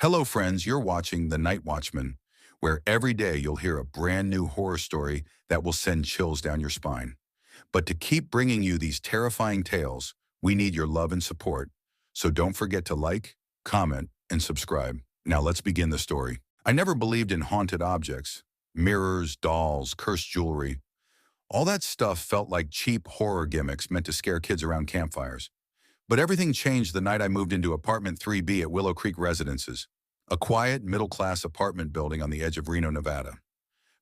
Hello, friends. You're watching The Night Watchman, where every day you'll hear a brand new horror story that will send chills down your spine. But to keep bringing you these terrifying tales, we need your love and support. So don't forget to like, comment, and subscribe. Now let's begin the story. I never believed in haunted objects. Mirrors, dolls, cursed jewelry. All that stuff felt like cheap horror gimmicks meant to scare kids around campfires. But everything changed the night I moved into apartment 3B at Willow Creek Residences, a quiet, middle-class apartment building on the edge of Reno, Nevada.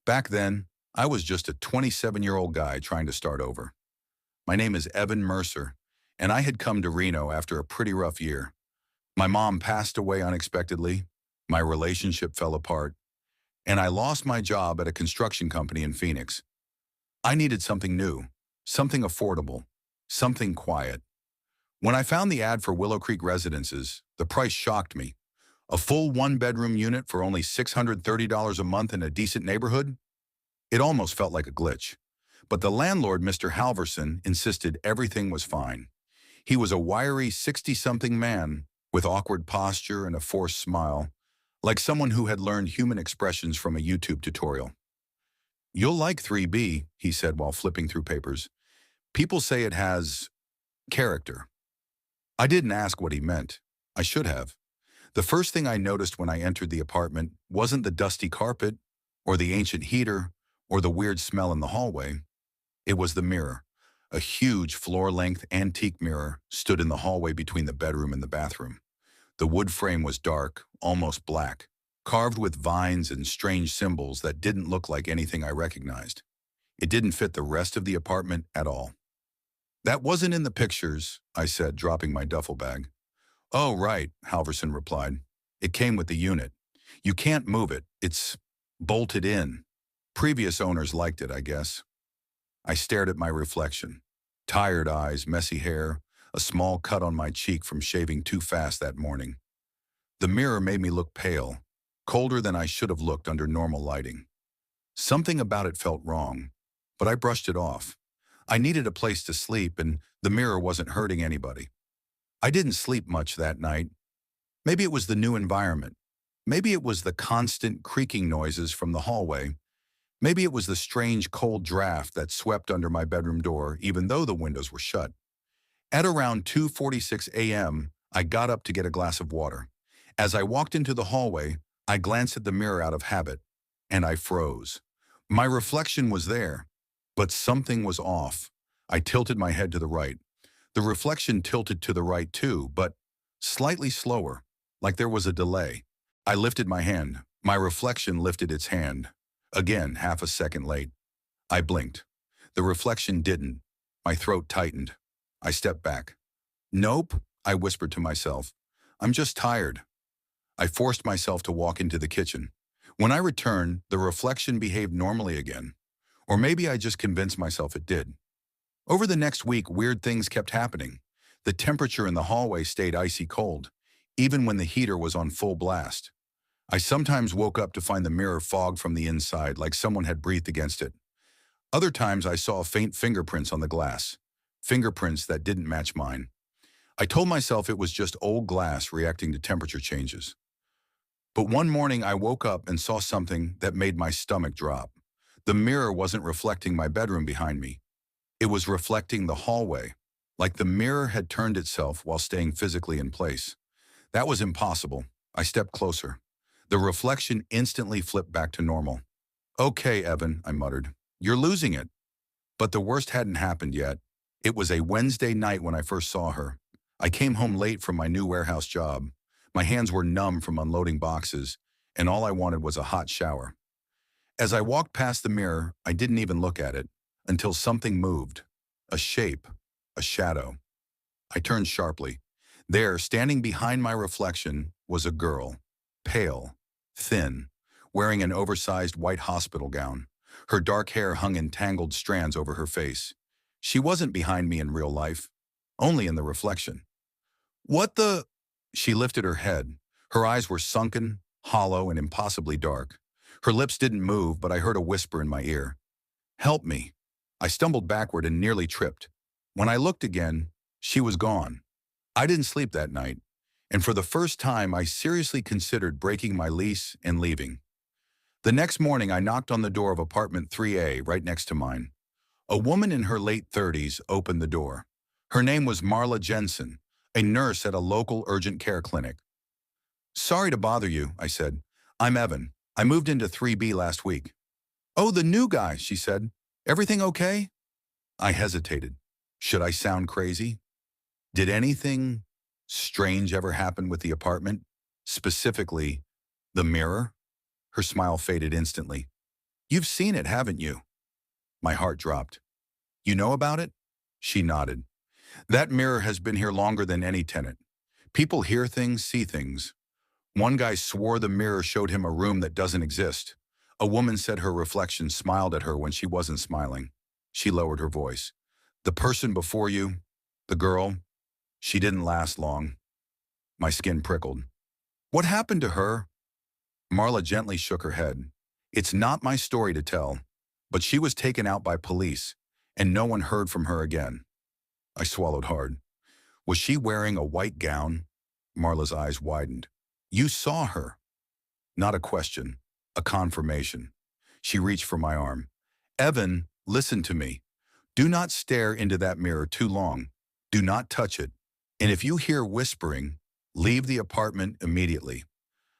Back then, I was just a 27-year-old guy trying to start over. My name is Evan Mercer, and I had come to Reno after a pretty rough year. My mom passed away unexpectedly, my relationship fell apart, and I lost my job at a construction company in Phoenix. I needed something new, something affordable, something quiet. When I found the ad for Willow Creek Residences, the price shocked me. A full one-bedroom unit for only $630 a month in a decent neighborhood? It almost felt like a glitch. But the landlord, Mr. Halverson, insisted everything was fine. He was a wiry 60-something man with awkward posture and a forced smile, like someone who had learned human expressions from a YouTube tutorial. "You'll like 3B, he said while flipping through papers. "People say it has character." I didn't ask what he meant. I should have. The first thing I noticed when I entered the apartment wasn't the dusty carpet, or the ancient heater, or the weird smell in the hallway. It was the mirror. A huge floor-length antique mirror stood in the hallway between the bedroom and the bathroom. The wood frame was dark, almost black, carved with vines and strange symbols that didn't look like anything I recognized. It didn't fit the rest of the apartment at all. "That wasn't in the pictures," I said, dropping my duffel bag. "Oh, right," Halverson replied. "It came with the unit. You can't move it. It's bolted in. Previous owners liked it, I guess." I stared at my reflection. Tired eyes, messy hair, a small cut on my cheek from shaving too fast that morning. The mirror made me look pale, colder than I should have looked under normal lighting. Something about it felt wrong, but I brushed it off. I needed a place to sleep, and the mirror wasn't hurting anybody. I didn't sleep much that night. Maybe it was the new environment. Maybe it was the constant creaking noises from the hallway. Maybe it was the strange cold draft that swept under my bedroom door, even though the windows were shut. At around 2:46 a.m., I got up to get a glass of water. As I walked into the hallway, I glanced at the mirror out of habit, and I froze. My reflection was there, but something was off. I tilted my head to the right. The reflection tilted to the right too, but slightly slower, like there was a delay. I lifted my hand. My reflection lifted its hand. Again, half a second late. I blinked. The reflection didn't. My throat tightened. I stepped back. "Nope," I whispered to myself. "I'm just tired." I forced myself to walk into the kitchen. When I returned, the reflection behaved normally again. Or maybe I just convinced myself it did. Over the next week, weird things kept happening. The temperature in the hallway stayed icy cold, even when the heater was on full blast. I sometimes woke up to find the mirror fogged from the inside, like someone had breathed against it. Other times I saw faint fingerprints on the glass, fingerprints that didn't match mine. I told myself it was just old glass reacting to temperature changes. But one morning I woke up and saw something that made my stomach drop. The mirror wasn't reflecting my bedroom behind me. It was reflecting the hallway, like the mirror had turned itself while staying physically in place. That was impossible. I stepped closer. The reflection instantly flipped back to normal. "Okay, Evan," I muttered. "You're losing it." But the worst hadn't happened yet. It was a Wednesday night when I first saw her. I came home late from my new warehouse job. My hands were numb from unloading boxes, and all I wanted was a hot shower. As I walked past the mirror, I didn't even look at it until something moved. A shape, a shadow. I turned sharply. There, standing behind my reflection, was a girl, pale, thin, wearing an oversized white hospital gown. Her dark hair hung in tangled strands over her face. She wasn't behind me in real life, only in the reflection. "What the?" She lifted her head. Her eyes were sunken, hollow, and impossibly dark. Her lips didn't move, but I heard a whisper in my ear. "Help me." I stumbled backward and nearly tripped. When I looked again, she was gone. I didn't sleep that night. And for the first time, I seriously considered breaking my lease and leaving. The next morning, I knocked on the door of apartment 3A right next to mine. A woman in her late 30s opened the door. Her name was Marla Jensen, a nurse at a local urgent care clinic. "Sorry to bother you," I said. "I'm Evan. I moved into 3B last week." "Oh, the new guy," she said. "Everything okay?" I hesitated. Should I sound crazy? Did anything strange ever happen with the apartment? Specifically, the mirror? Her smile faded instantly. "You've seen it, haven't you?" My heart dropped. "You know about it?" She nodded. "That mirror has been here longer than any tenant. People hear things, see things. One guy swore the mirror showed him a room that doesn't exist. A woman said her reflection smiled at her when she wasn't smiling." She lowered her voice. "The person before you, the girl, she didn't last long." My skin prickled. "What happened to her?" Marla gently shook her head. "It's not my story to tell, but she was taken out by police, and no one heard from her again." I swallowed hard. "Was she wearing a white gown?" Marla's eyes widened. "You saw her." Not a question, a confirmation. She reached for my arm. "Evan, listen to me. Do not stare into that mirror too long. Do not touch it. And if you hear whispering, leave the apartment immediately."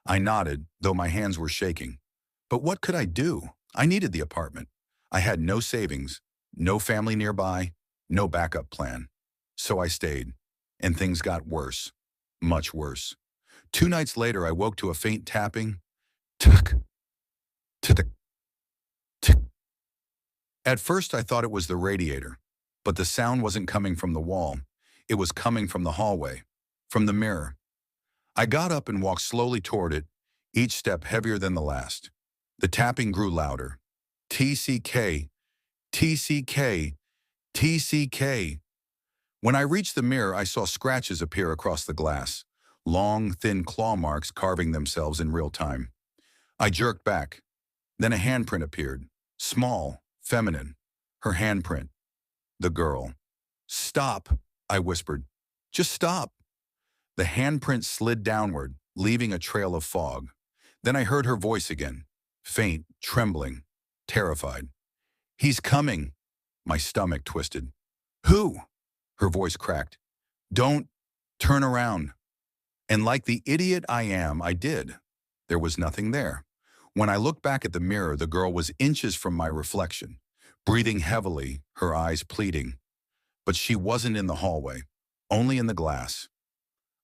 I nodded, though my hands were shaking. But what could I do? I needed the apartment. I had no savings, no family nearby, no backup plan. So I stayed, and things got worse, much worse. 2 nights later, I woke to a faint tapping. Tuck, tuck, tuck. At first, I thought it was the radiator, but the sound wasn't coming from the wall. It was coming from the hallway, from the mirror. I got up and walked slowly toward it, each step heavier than the last. The tapping grew louder. TCK, TCK, TCK. When I reached the mirror, I saw scratches appear across the glass, long, thin claw marks carving themselves in real time. I jerked back. Then a handprint appeared, small, feminine. Her handprint. The girl. "Stop," I whispered. "Just stop." The handprint slid downward, leaving a trail of fog. Then I heard her voice again, faint, trembling, terrified. "He's coming." My stomach twisted. "Who?" Her voice cracked. "Don't turn around." And like the idiot I am, I did. There was nothing there. When I looked back at the mirror, the girl was inches from my reflection, breathing heavily, her eyes pleading. But she wasn't in the hallway, only in the glass.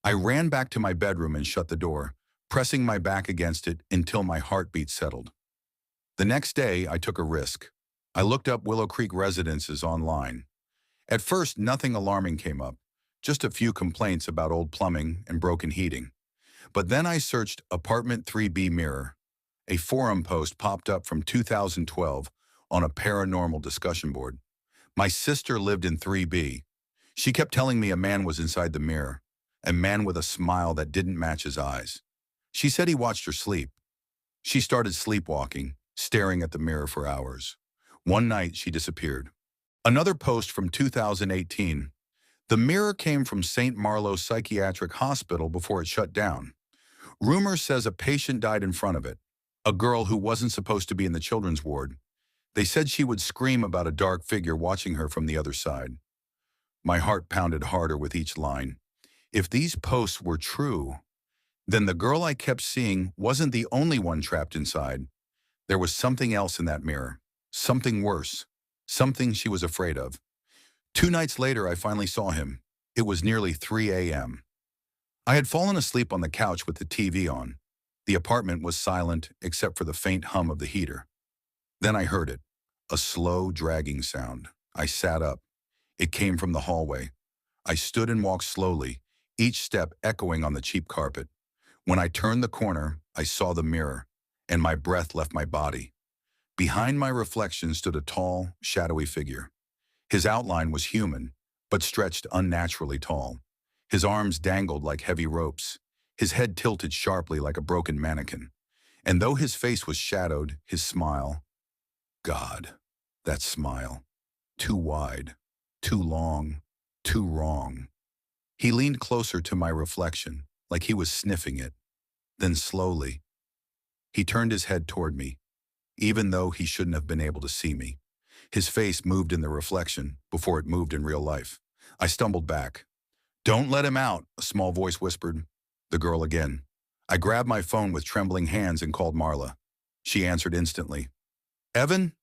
I ran back to my bedroom and shut the door, pressing my back against it until my heartbeat settled. The next day, I took a risk. I looked up Willow Creek residences online. At first, nothing alarming came up, just a few complaints about old plumbing and broken heating. But then I searched Apartment 3B Mirror. A forum post popped up from 2012 on a paranormal discussion board. My sister lived in 3B. She kept telling me a man was inside the mirror, a man with a smile that didn't match his eyes. She said he watched her sleep. She started sleepwalking, staring at the mirror for hours. One night, she disappeared. Another post from 2018. The mirror came from St. Marlo's Psychiatric Hospital before it shut down. Rumor says a patient died in front of it, a girl who wasn't supposed to be in the children's ward. They said she would scream about a dark figure watching her from the other side. My heart pounded harder with each line. If these posts were true, then the girl I kept seeing wasn't the only one trapped inside. There was something else in that mirror, something worse, something she was afraid of. 2 nights later, I finally saw him. It was nearly 3 a.m. I had fallen asleep on the couch with the TV on. The apartment was silent except for the faint hum of the heater. Then I heard it, a slow, dragging sound. I sat up. It came from the hallway. I stood and walked slowly, each step echoing on the cheap carpet. When I turned the corner, I saw the mirror, and my breath left my body. Behind my reflection stood a tall, shadowy figure. His outline was human, but stretched unnaturally tall. His arms dangled like heavy ropes. His head tilted sharply like a broken mannequin. And though his face was shadowed, his smile, God, that smile. Too wide, too long, too wrong. He leaned closer to my reflection, like he was sniffing it. Then slowly, he turned his head toward me, even though he shouldn't have been able to see me. His face moved in the reflection before it moved in real life. I stumbled back. "Don't let him out," a small voice whispered. The girl again. I grabbed my phone with trembling hands and called Marla. She answered instantly. "Evan?"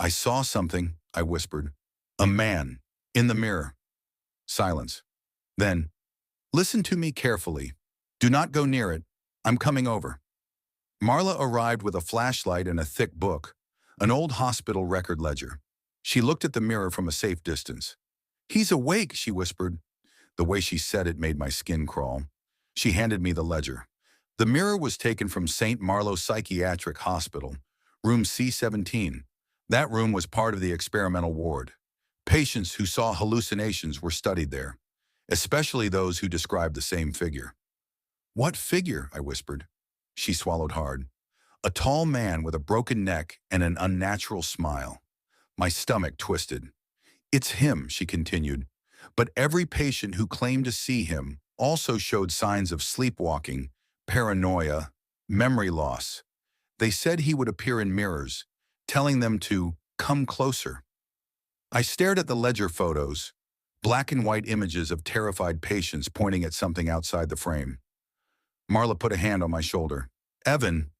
"I saw something," I whispered. "A man. In the mirror." Silence. Then, "Listen to me carefully. Do not go near it. I'm coming over." Marla arrived with a flashlight and a thick book, an old hospital record ledger. She looked at the mirror from a safe distance. "He's awake," she whispered. The way she said it made my skin crawl. She handed me the ledger. The mirror was taken from St. Marlow Psychiatric Hospital, room C17. That room was part of the experimental ward. Patients who saw hallucinations were studied there, especially those who described the same figure. "What figure?" I whispered. She swallowed hard. "A tall man with a broken neck and an unnatural smile." My stomach twisted. "It's him," she continued. "But every patient who claimed to see him also showed signs of sleepwalking, paranoia, memory loss. They said he would appear in mirrors, telling them to come closer." I stared at the ledger photos, black and white images of terrified patients pointing at something outside the frame. Marla put a hand on my shoulder. "Evan,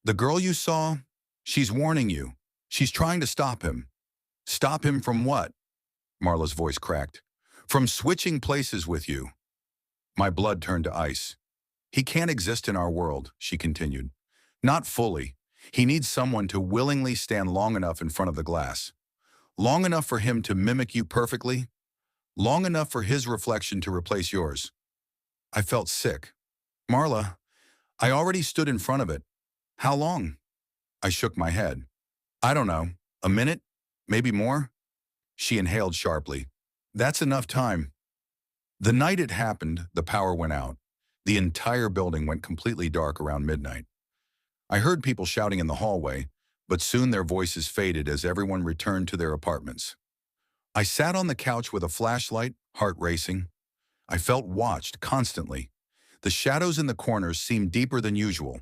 the girl you saw, she's warning you. She's trying to stop him." "Stop him from what?" Marla's voice cracked. "From switching places with you." My blood turned to ice. "He can't exist in our world," she continued. "Not fully. He needs someone to willingly stand long enough in front of the glass. Long enough for him to mimic you perfectly. Long enough for his reflection to replace yours." I felt sick. "Marla, I already stood in front of it. How long?" I shook my head. "I don't know. A minute? Maybe more?" She inhaled sharply. "That's enough time." The night it happened, the power went out. The entire building went completely dark around midnight. I heard people shouting in the hallway, but soon their voices faded as everyone returned to their apartments. I sat on the couch with a flashlight, heart racing. I felt watched constantly. The shadows in the corners seemed deeper than usual.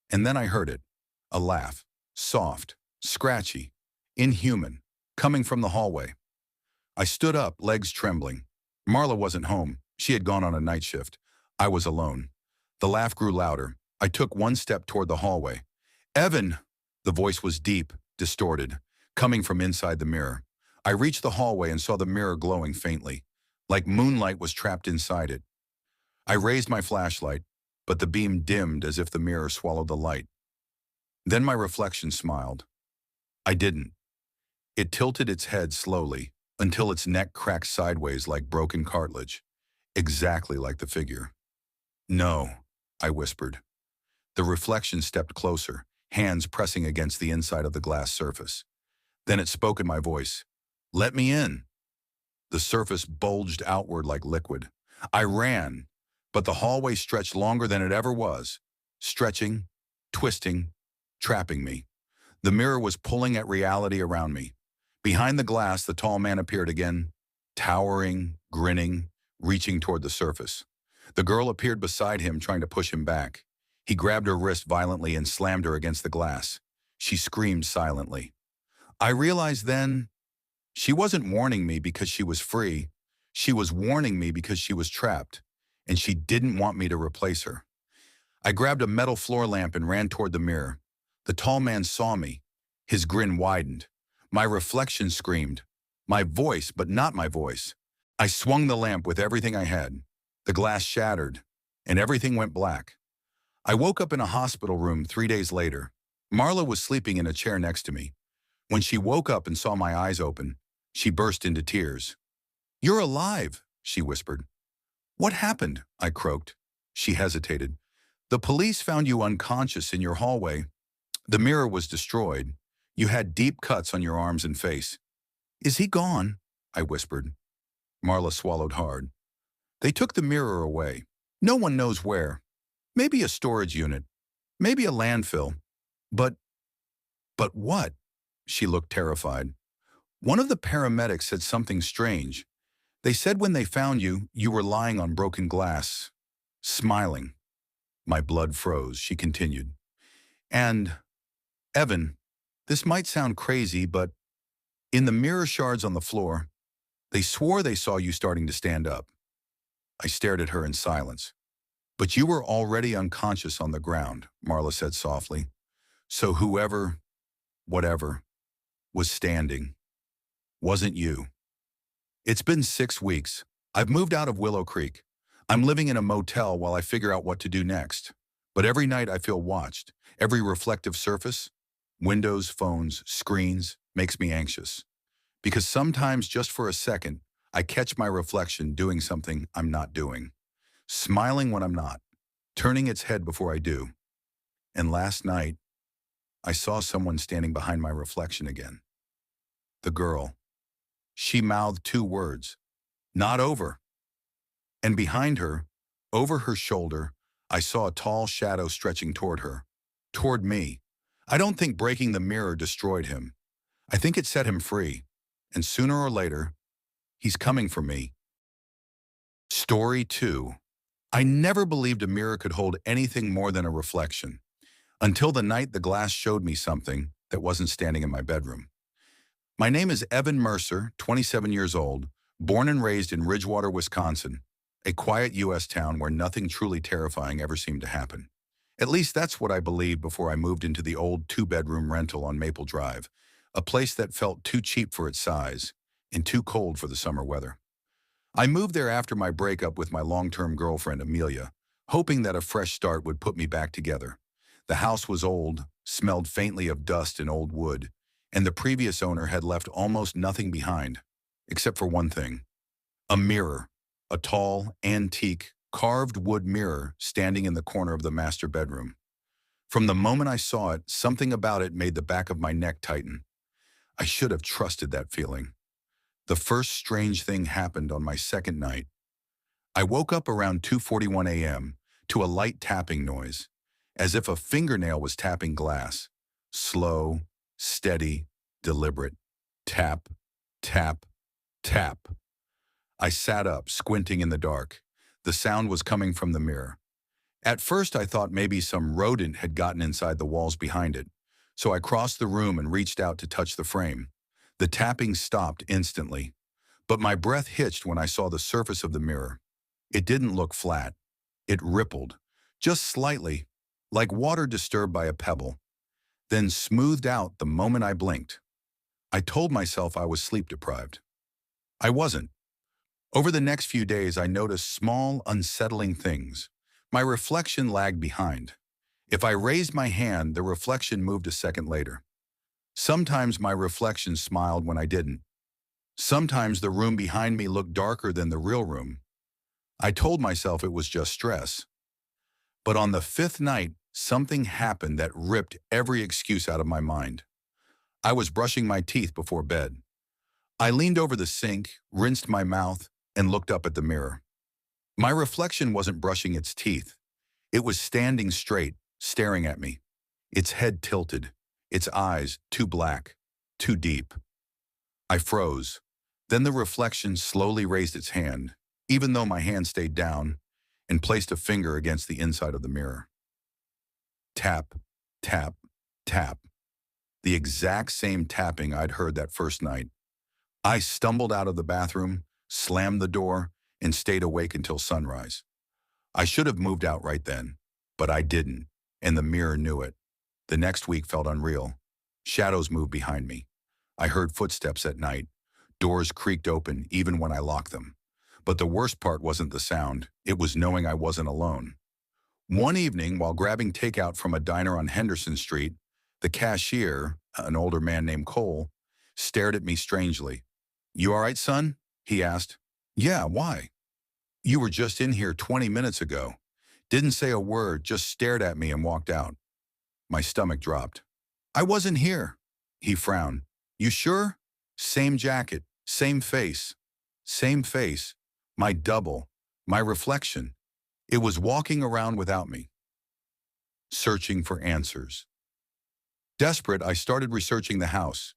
And then I heard it. A laugh. Soft, scratchy, inhuman, coming from the hallway. I stood up, legs trembling. Marla wasn't home. She had gone on a night shift. I was alone. The laugh grew louder. I took one step toward the hallway. "Evan!" The voice was deep, distorted, coming from inside the mirror. I reached the hallway and saw the mirror glowing faintly, like moonlight was trapped inside it. I raised my flashlight, but the beam dimmed as if the mirror swallowed the light. Then my reflection smiled. I didn't. It tilted its head slowly, until its neck cracked sideways like broken cartilage, exactly like the figure. "No," I whispered. The reflection stepped closer, hands pressing against the inside of the glass surface. Then it spoke in my voice. "Let me in." The surface bulged outward like liquid. I ran, but the hallway stretched longer than it ever was, stretching, twisting, trapping me. The mirror was pulling at reality around me. Behind the glass, the tall man appeared again, towering, grinning, reaching toward the surface. The girl appeared beside him, trying to push him back. He grabbed her wrist violently and slammed her against the glass. She screamed silently. I realized then, she wasn't warning me because she was free. She was warning me because she was trapped, and she didn't want me to replace her. I grabbed a metal floor lamp and ran toward the mirror. The tall man saw me. His grin widened. My reflection screamed. My voice, but not my voice. I swung the lamp with everything I had. The glass shattered, and everything went black. I woke up in a hospital room 3 days later. Marla was sleeping in a chair next to me. When she woke up and saw my eyes open, she burst into tears. "You're alive," she whispered. "What happened?" I croaked. She hesitated. "The police found you unconscious in your hallway. The mirror was destroyed. You had deep cuts on your arms and face." "Is he gone?" I whispered. Marla swallowed hard. "They took the mirror away. No one knows where. Maybe a storage unit. Maybe a landfill. But what?" She looked terrified. "One of the paramedics said something strange. They said when they found you, you were lying on broken glass. Smiling. My blood froze. She continued. And, Evan, this might sound crazy, but in the mirror shards on the floor, they swore they saw you starting to stand up. I stared at her in silence. But you were already unconscious on the ground, Marla said softly. So whoever, whatever, was standing wasn't you. It's been 6 weeks. I've moved out of Willow Creek. I'm living in a motel while I figure out what to do next. But every night I feel watched. Every reflective surface, windows, phones, screens, makes me anxious. Because sometimes, just for a second, I catch my reflection doing something I'm not doing. Smiling when I'm not. Turning its head before I do. And last night, I saw someone standing behind my reflection again. The girl. She mouthed 2 words. Not over. And behind her, over her shoulder, I saw a tall shadow stretching toward her. Toward me. I don't think breaking the mirror destroyed him. I think it set him free. And sooner or later, he's coming for me. Story 2. I never believed a mirror could hold anything more than a reflection, until the night the glass showed me something that wasn't standing in my bedroom. My name is Evan Mercer, 27 years old, born and raised in Ridgewater, Wisconsin, a quiet U.S. town where nothing truly terrifying ever seemed to happen. At least that's what I believed before I moved into the old 2-bedroom rental on Maple Drive, a place that felt too cheap for its size and too cold for the summer weather. I moved there after my breakup with my long-term girlfriend, Amelia, hoping that a fresh start would put me back together. The house was old, smelled faintly of dust and old wood, and the previous owner had left almost nothing behind, except for one thing. A mirror, a tall, antique, carved wood mirror standing in the corner of the master bedroom. From the moment I saw it, something about it made the back of my neck tighten. I should have trusted that feeling. The first strange thing happened on my second night. I woke up around 2:41 a.m. to a light tapping noise, as if a fingernail was tapping glass. Slow, steady, deliberate. Tap, tap, tap. I sat up, squinting in the dark. The sound was coming from the mirror. At first I thought maybe some rodent had gotten inside the walls behind it, so I crossed the room and reached out to touch the frame. The tapping stopped instantly, but my breath hitched when I saw the surface of the mirror. It didn't look flat. It rippled, just slightly, like water disturbed by a pebble, then smoothed out the moment I blinked. I told myself I was sleep-deprived. I wasn't. Over the next few days, I noticed small, unsettling things. My reflection lagged behind. If I raised my hand, the reflection moved a second later. Sometimes my reflection smiled when I didn't. Sometimes the room behind me looked darker than the real room. I told myself it was just stress. But on the 5th night, something happened that ripped every excuse out of my mind. I was brushing my teeth before bed. I leaned over the sink, rinsed my mouth, and looked up at the mirror. My reflection wasn't brushing its teeth. It was standing straight, staring at me. Its head tilted, its eyes too black, too deep. I froze. Then the reflection slowly raised its hand, even though my hand stayed down, and placed a finger against the inside of the mirror. Tap, tap, tap. The exact same tapping I'd heard that first night. I stumbled out of the bathroom, slammed the door, and stayed awake until sunrise. I should have moved out right then, but I didn't, and the mirror knew it. The next week felt unreal. Shadows moved behind me. I heard footsteps at night. Doors creaked open even when I locked them. But the worst part wasn't the sound. It was knowing I wasn't alone. One evening, while grabbing takeout from a diner on Henderson Street, the cashier, an older man named Cole, stared at me strangely. "You all right, son?" he asked. "Yeah, why?" "You were just in here 20 minutes ago." Didn't say a word, just stared at me and walked out. My stomach dropped. "I wasn't here." He frowned. "You sure?" "Same jacket, same face." Same face. My double. My reflection. It was walking around without me. Searching for answers. Desperate, I started researching the house.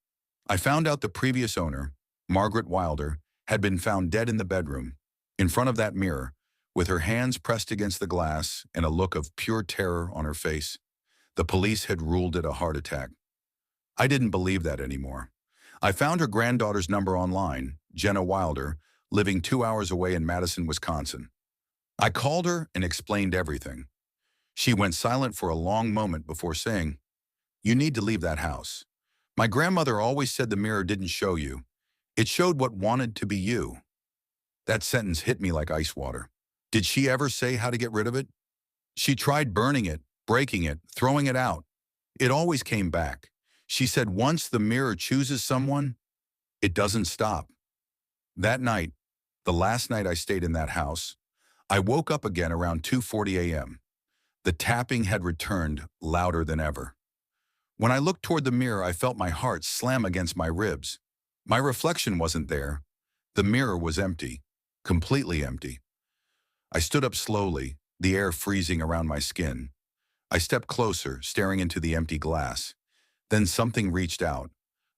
I found out the previous owner, Margaret Wilder, had been found dead in the bedroom, in front of that mirror, with her hands pressed against the glass and a look of pure terror on her face. The police had ruled it a heart attack. I didn't believe that anymore. I found her granddaughter's number online, Jenna Wilder, living 2 hours away in Madison, Wisconsin. I called her and explained everything. She went silent for a long moment before saying, "You need to leave that house. My grandmother always said the mirror didn't show you. It showed what wanted to be you." That sentence hit me like ice water. Did she ever say how to get rid of it? She tried burning it, breaking it, throwing it out. It always came back. She said once the mirror chooses someone, it doesn't stop. That night, the last night I stayed in that house, I woke up again around 2:40 a.m. The tapping had returned louder than ever. When I looked toward the mirror, I felt my heart slam against my ribs. My reflection wasn't there. The mirror was empty, completely empty. I stood up slowly, the air freezing around my skin. I stepped closer, staring into the empty glass. Then something reached out.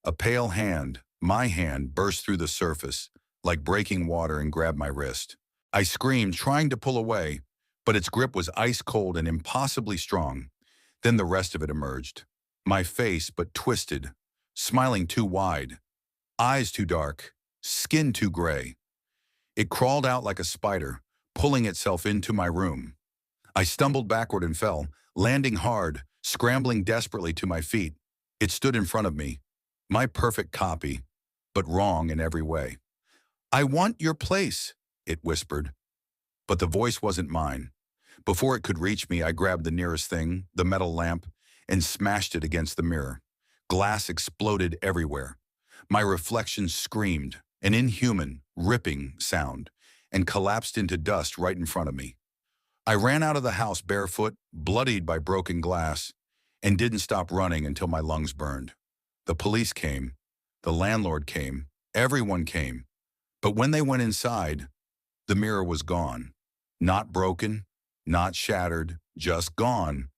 A pale hand, my hand, burst through the surface, like breaking water, and grabbed my wrist. I screamed, trying to pull away, but its grip was ice cold and impossibly strong. Then the rest of it emerged. My face, but twisted, smiling too wide, eyes too dark, skin too gray. It crawled out like a spider, pulling itself into my room. I stumbled backward and fell, landing hard, scrambling desperately to my feet. It stood in front of me, my perfect copy, but wrong in every way. "I want your place," it whispered. But the voice wasn't mine. Before it could reach me, I grabbed the nearest thing, the metal lamp, and smashed it against the mirror. Glass exploded everywhere. My reflection screamed, an inhuman, ripping sound, and collapsed into dust right in front of me. I ran out of the house barefoot, bloodied by broken glass, and didn't stop running until my lungs burned. The police came. The landlord came. Everyone came. But when they went inside, the mirror was gone. Not broken, not shattered, just gone.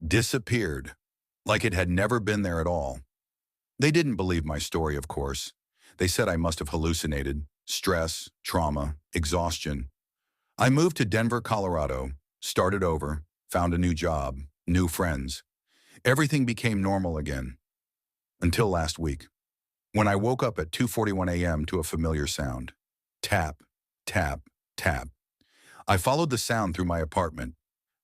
Disappeared. Like it had never been there at all. They didn't believe my story, of course. They said I must have hallucinated. Stress, trauma, exhaustion. I moved to Denver, Colorado, started over, found a new job, new friends. Everything became normal again. Until last week, when I woke up at 2:41 a.m. to a familiar sound. Tap, tap, tap. I followed the sound through my apartment.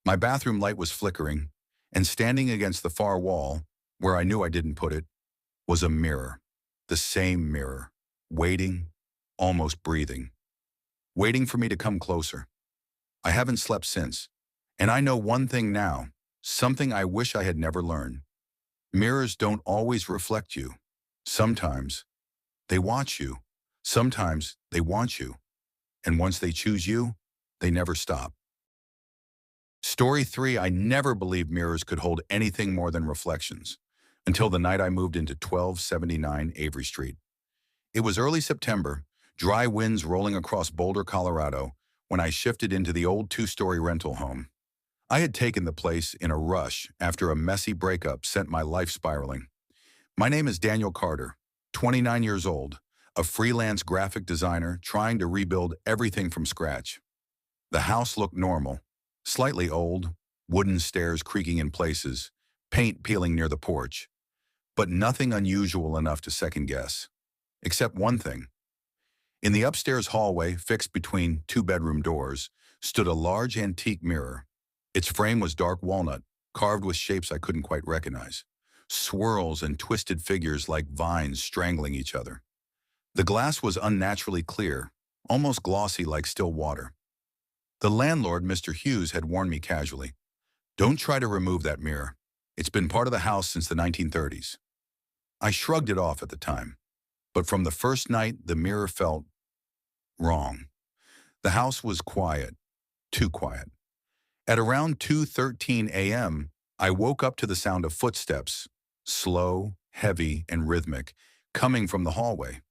My bathroom light was flickering, and standing against the far wall, where I knew I didn't put it, was a mirror. The same mirror, waiting, almost breathing, waiting for me to come closer. I haven't slept since, and I know one thing now, something I wish I had never learned. Mirrors don't always reflect you. Sometimes they watch you. Sometimes they want you. And once they choose you, they never stop. Story 3, I never believed mirrors could hold anything more than reflections, until the night I moved into 1279 Avery Street. It was early September, dry winds rolling across Boulder, Colorado, when I shifted into the old 2-story rental home. I had taken the place in a rush after a messy breakup sent my life spiraling. My name is Daniel Carter, 29 years old, a freelance graphic designer trying to rebuild everything from scratch. The house looked normal, slightly old, wooden stairs creaking in places, paint peeling near the porch, but nothing unusual enough to second guess. Except one thing. In the upstairs hallway, fixed between 2-bedroom doors, stood a large antique mirror. Its frame was dark walnut, carved with shapes I couldn't quite recognize. Swirls and twisted figures like vines strangling each other. The glass was unnaturally clear, almost glossy like still water. The landlord, Mr. Hughes, had warned me casually, "Don't try to remove that mirror. It's been part of the house since the 1930s. I shrugged it off at the time, but from the first night, the mirror felt wrong. The house was quiet, too quiet. At around 2:13 a.m., I woke up to the sound of footsteps, slow, heavy, and rhythmic, coming from the hallway.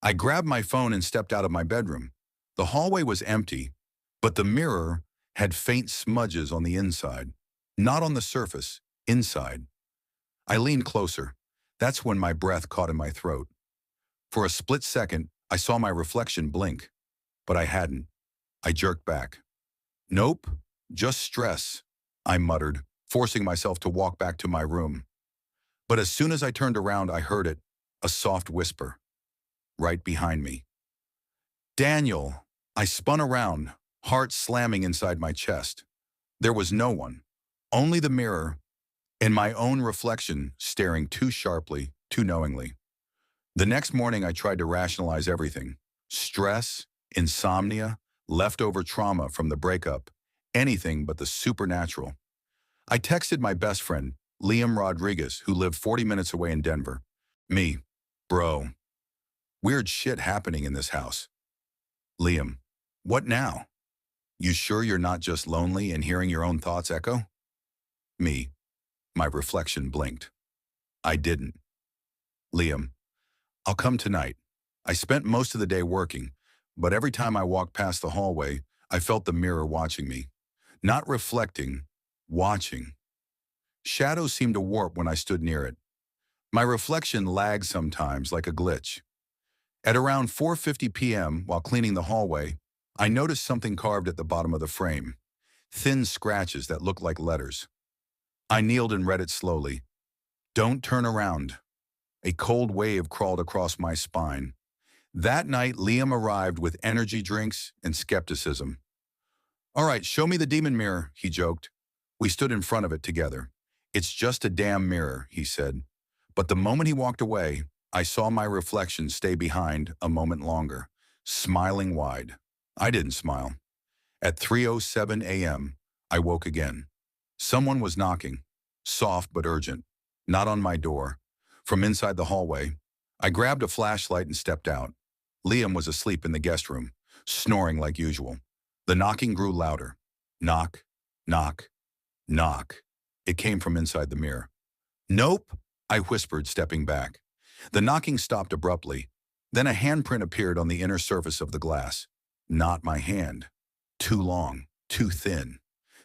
I grabbed my phone and stepped out of my bedroom. The hallway was empty, but the mirror had faint smudges on the inside, not on the surface, inside. I leaned closer. That's when my breath caught in my throat. For a split second, I saw my reflection blink, but I hadn't. I jerked back. Nope, just stress, I muttered, forcing myself to walk back to my room. But as soon as I turned around, I heard it, a soft whisper, right behind me. Daniel! I spun around, heart slamming inside my chest. There was no one, only the mirror, and my own reflection staring too sharply, too knowingly. The next morning, I tried to rationalize everything. Stress, insomnia, leftover trauma from the breakup, anything but the supernatural. I texted my best friend, Liam Rodriguez, who lived 40 minutes away in Denver. Me, bro, weird shit happening in this house. Liam, what now? You sure you're not just lonely and hearing your own thoughts echo? Me, my reflection blinked. I didn't. Liam, I'll come tonight. I spent most of the day working, but every time I walked past the hallway, I felt the mirror watching me. Not reflecting, watching. Shadows seemed to warp when I stood near it. My reflection lagged sometimes like a glitch. At around 4:50 p.m., while cleaning the hallway, I noticed something carved at the bottom of the frame. Thin scratches that looked like letters. I kneeled and read it slowly. Don't turn around. A cold wave crawled across my spine. That night, Liam arrived with energy drinks and skepticism. All right, show me the demon mirror, he joked. We stood in front of it together. It's just a damn mirror, he said. But the moment he walked away, I saw my reflection stay behind a moment longer, smiling wide. I didn't smile. At 3:07 a.m., I woke again. Someone was knocking, soft but urgent, not on my door. From inside the hallway, I grabbed a flashlight and stepped out. Liam was asleep in the guest room, snoring like usual. The knocking grew louder. Knock, knock, knock. It came from inside the mirror. Nope, I whispered, stepping back. The knocking stopped abruptly. Then a handprint appeared on the inner surface of the glass. Not my hand. Too long, too thin.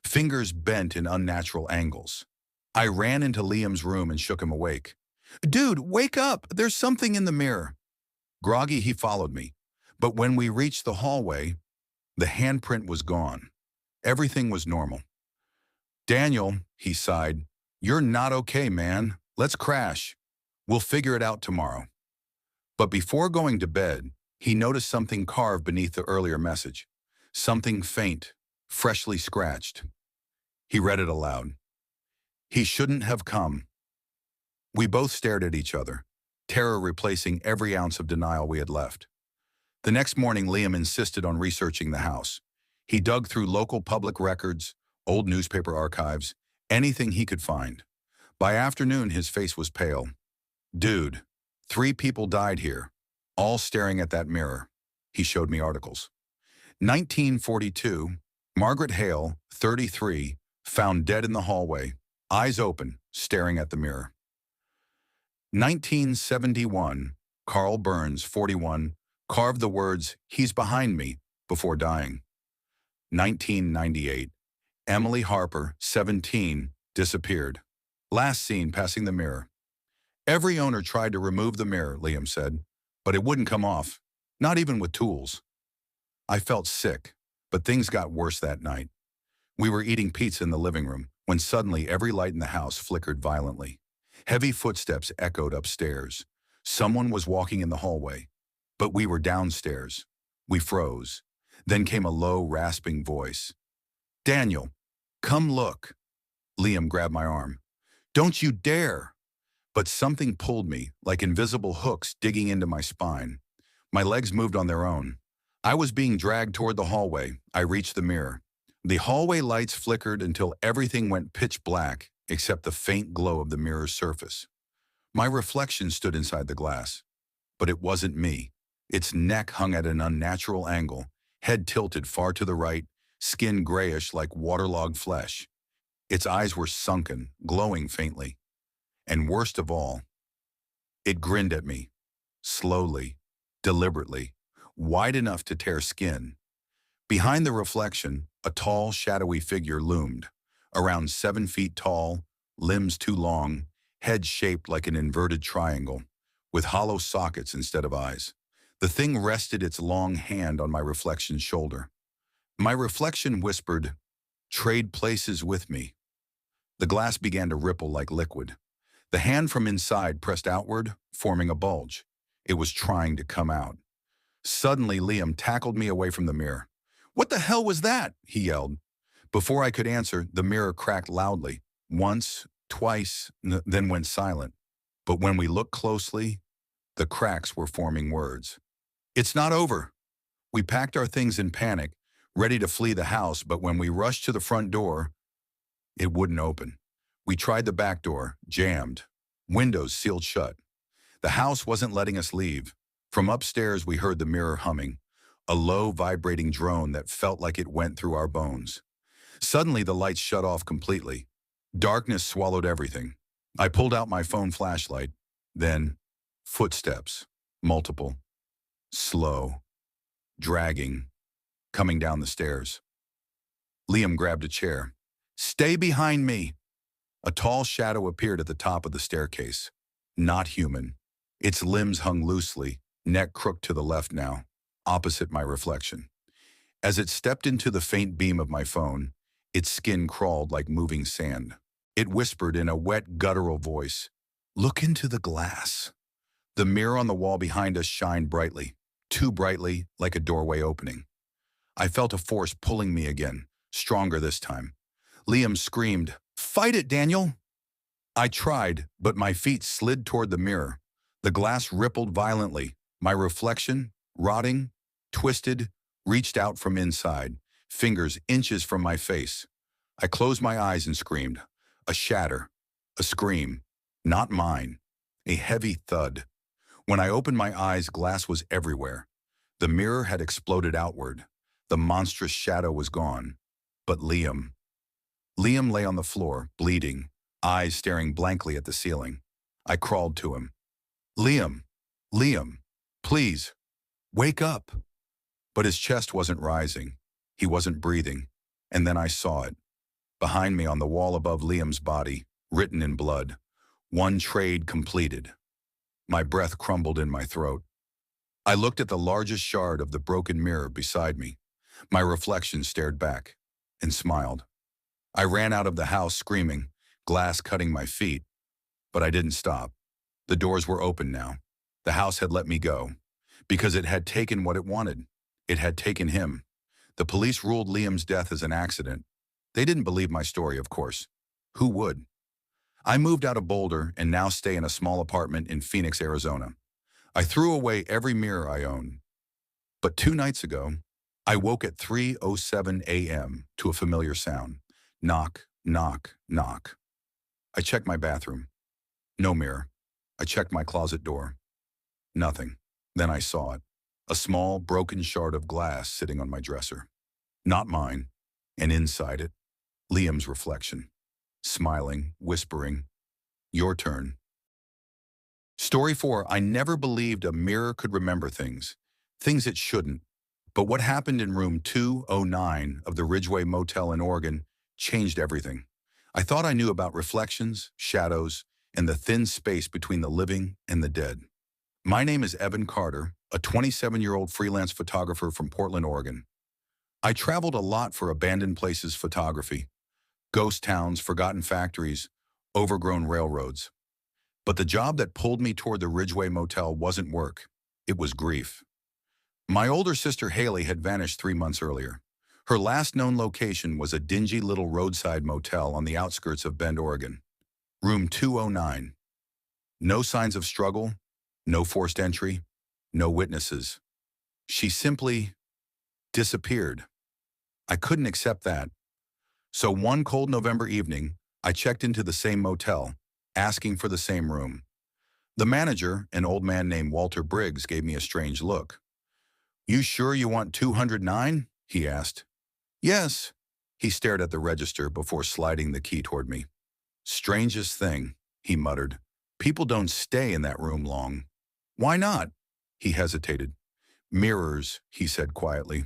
Fingers bent in unnatural angles. I ran into Liam's room and shook him awake. Dude, wake up! There's something in the mirror. Groggy, he followed me. But when we reached the hallway, the handprint was gone. Everything was normal. Daniel, he sighed, you're not okay, man. Let's crash. We'll figure it out tomorrow. But before going to bed, he noticed something carved beneath the earlier message. Something faint, freshly scratched. He read it aloud. He shouldn't have come. We both stared at each other, terror replacing every ounce of denial we had left. The next morning, Liam insisted on researching the house. He dug through local public records, old newspaper archives, anything he could find. By afternoon, his face was pale. Dude, 3 people died here, all staring at that mirror. He showed me articles. 1942, Margaret Hale, 33, found dead in the hallway, eyes open, staring at the mirror. 1971, Carl Burns, 41, carved the words, "He's behind me," before dying. 1998, Emily Harper, 17, disappeared. Last seen passing the mirror. Every owner tried to remove the mirror, Liam said, but it wouldn't come off, not even with tools. I felt sick, but things got worse that night. We were eating pizza in the living room when suddenly every light in the house flickered violently. Heavy footsteps echoed upstairs. Someone was walking in the hallway, but we were downstairs. We froze. Then came a low, rasping voice. Daniel, come look. Liam grabbed my arm. Don't you dare! But something pulled me, like invisible hooks digging into my spine. My legs moved on their own. I was being dragged toward the hallway. I reached the mirror. The hallway lights flickered until everything went pitch black, except the faint glow of the mirror's surface. My reflection stood inside the glass. But it wasn't me. Its neck hung at an unnatural angle, head tilted far to the right, skin grayish like waterlogged flesh. Its eyes were sunken, glowing faintly. And worst of all, it grinned at me, slowly, deliberately, wide enough to tear skin. Behind the reflection, a tall, shadowy figure loomed, around 7 feet tall, limbs too long, head shaped like an inverted triangle, with hollow sockets instead of eyes. The thing rested its long hand on my reflection's shoulder. My reflection whispered, "Trade places with me." The glass began to ripple like liquid. The hand from inside pressed outward, forming a bulge. It was trying to come out. Suddenly, Liam tackled me away from the mirror. "What the hell was that?" he yelled. Before I could answer, the mirror cracked loudly. Once, twice, then went silent. But when we looked closely, the cracks were forming words. "It's not over." We packed our things in panic, ready to flee the house, but when we rushed to the front door, it wouldn't open. We tried the back door, jammed. Windows sealed shut. The house wasn't letting us leave. From upstairs, we heard the mirror humming, a low, vibrating drone that felt like it went through our bones. Suddenly, the lights shut off completely. Darkness swallowed everything. I pulled out my phone flashlight. Then, footsteps, multiple, slow, dragging, coming down the stairs. Liam grabbed a chair. "Stay behind me." A tall shadow appeared at the top of the staircase. Not human. Its limbs hung loosely, neck crooked to the left now, opposite my reflection. As it stepped into the faint beam of my phone, its skin crawled like moving sand. It whispered in a wet, guttural voice, "Look into the glass." The mirror on the wall behind us shined brightly, too brightly, like a doorway opening. I felt a force pulling me again, stronger this time. Liam screamed, "Fight it, Daniel!" I tried, but my feet slid toward the mirror. The glass rippled violently. My reflection, rotting, twisted, reached out from inside, fingers inches from my face. I closed my eyes and screamed. A shatter, a scream, not mine, a heavy thud. When I opened my eyes, glass was everywhere. The mirror had exploded outward. The monstrous shadow was gone. But Liam. Liam lay on the floor, bleeding, eyes staring blankly at the ceiling. I crawled to him. "Liam, Liam, please, wake up." But his chest wasn't rising. He wasn't breathing. And then I saw it. Behind me on the wall above Liam's body, written in blood, "One trade completed." My breath crumbled in my throat. I looked at the largest shard of the broken mirror beside me. My reflection stared back and smiled. I ran out of the house screaming, glass cutting my feet. But I didn't stop. The doors were open now. The house had let me go. Because it had taken what it wanted. It had taken him. The police ruled Liam's death as an accident. They didn't believe my story, of course. Who would? I moved out of Boulder and now stay in a small apartment in Phoenix, Arizona. I threw away every mirror I own. But 2 nights ago, I woke at 3:07 a.m. to a familiar sound. Knock, knock, knock. I checked my bathroom. No mirror. I checked my closet door. Nothing. Then I saw it. A small, broken shard of glass sitting on my dresser. Not mine. And inside it, Liam's reflection. Smiling, whispering, "Your turn." Story 4. I never believed a mirror could remember things it shouldn't. But what happened in room 209 of the Ridgeway Motel in Oregon changed everything. I thought I knew about reflections, shadows, and the thin space between the living and the dead. My name is Evan Carter, a 27-year-old freelance photographer from Portland, Oregon. I traveled a lot for abandoned places photography, ghost towns, forgotten factories, overgrown railroads. But the job that pulled me toward the Ridgeway Motel wasn't work. It was grief. My older sister Haley had vanished 3 months earlier. Her last known location was a dingy little roadside motel on the outskirts of Bend, Oregon. Room 209. No signs of struggle, no forced entry, no witnesses. She simply disappeared. I couldn't accept that. So one cold November evening, I checked into the same motel, asking for the same room. The manager, an old man named Walter Briggs, gave me a strange look. "You sure you want 209? He asked. "Yes." He stared at the register before sliding the key toward me. "Strangest thing," he muttered. "People don't stay in that room long." "Why not?" He hesitated. "Mirrors," he said quietly.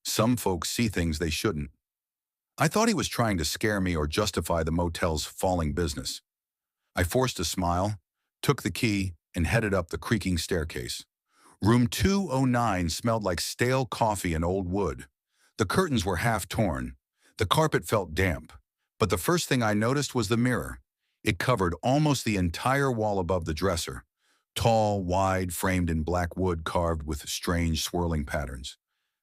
"Some folks see things they shouldn't." I thought he was trying to scare me or justify the motel's falling business. I forced a smile, took the key, and headed up the creaking staircase. Room 209 smelled like stale coffee and old wood. The curtains were half torn. The carpet felt damp. But the first thing I noticed was the mirror. It covered almost the entire wall above the dresser. Tall, wide, framed in black wood carved with strange swirling patterns.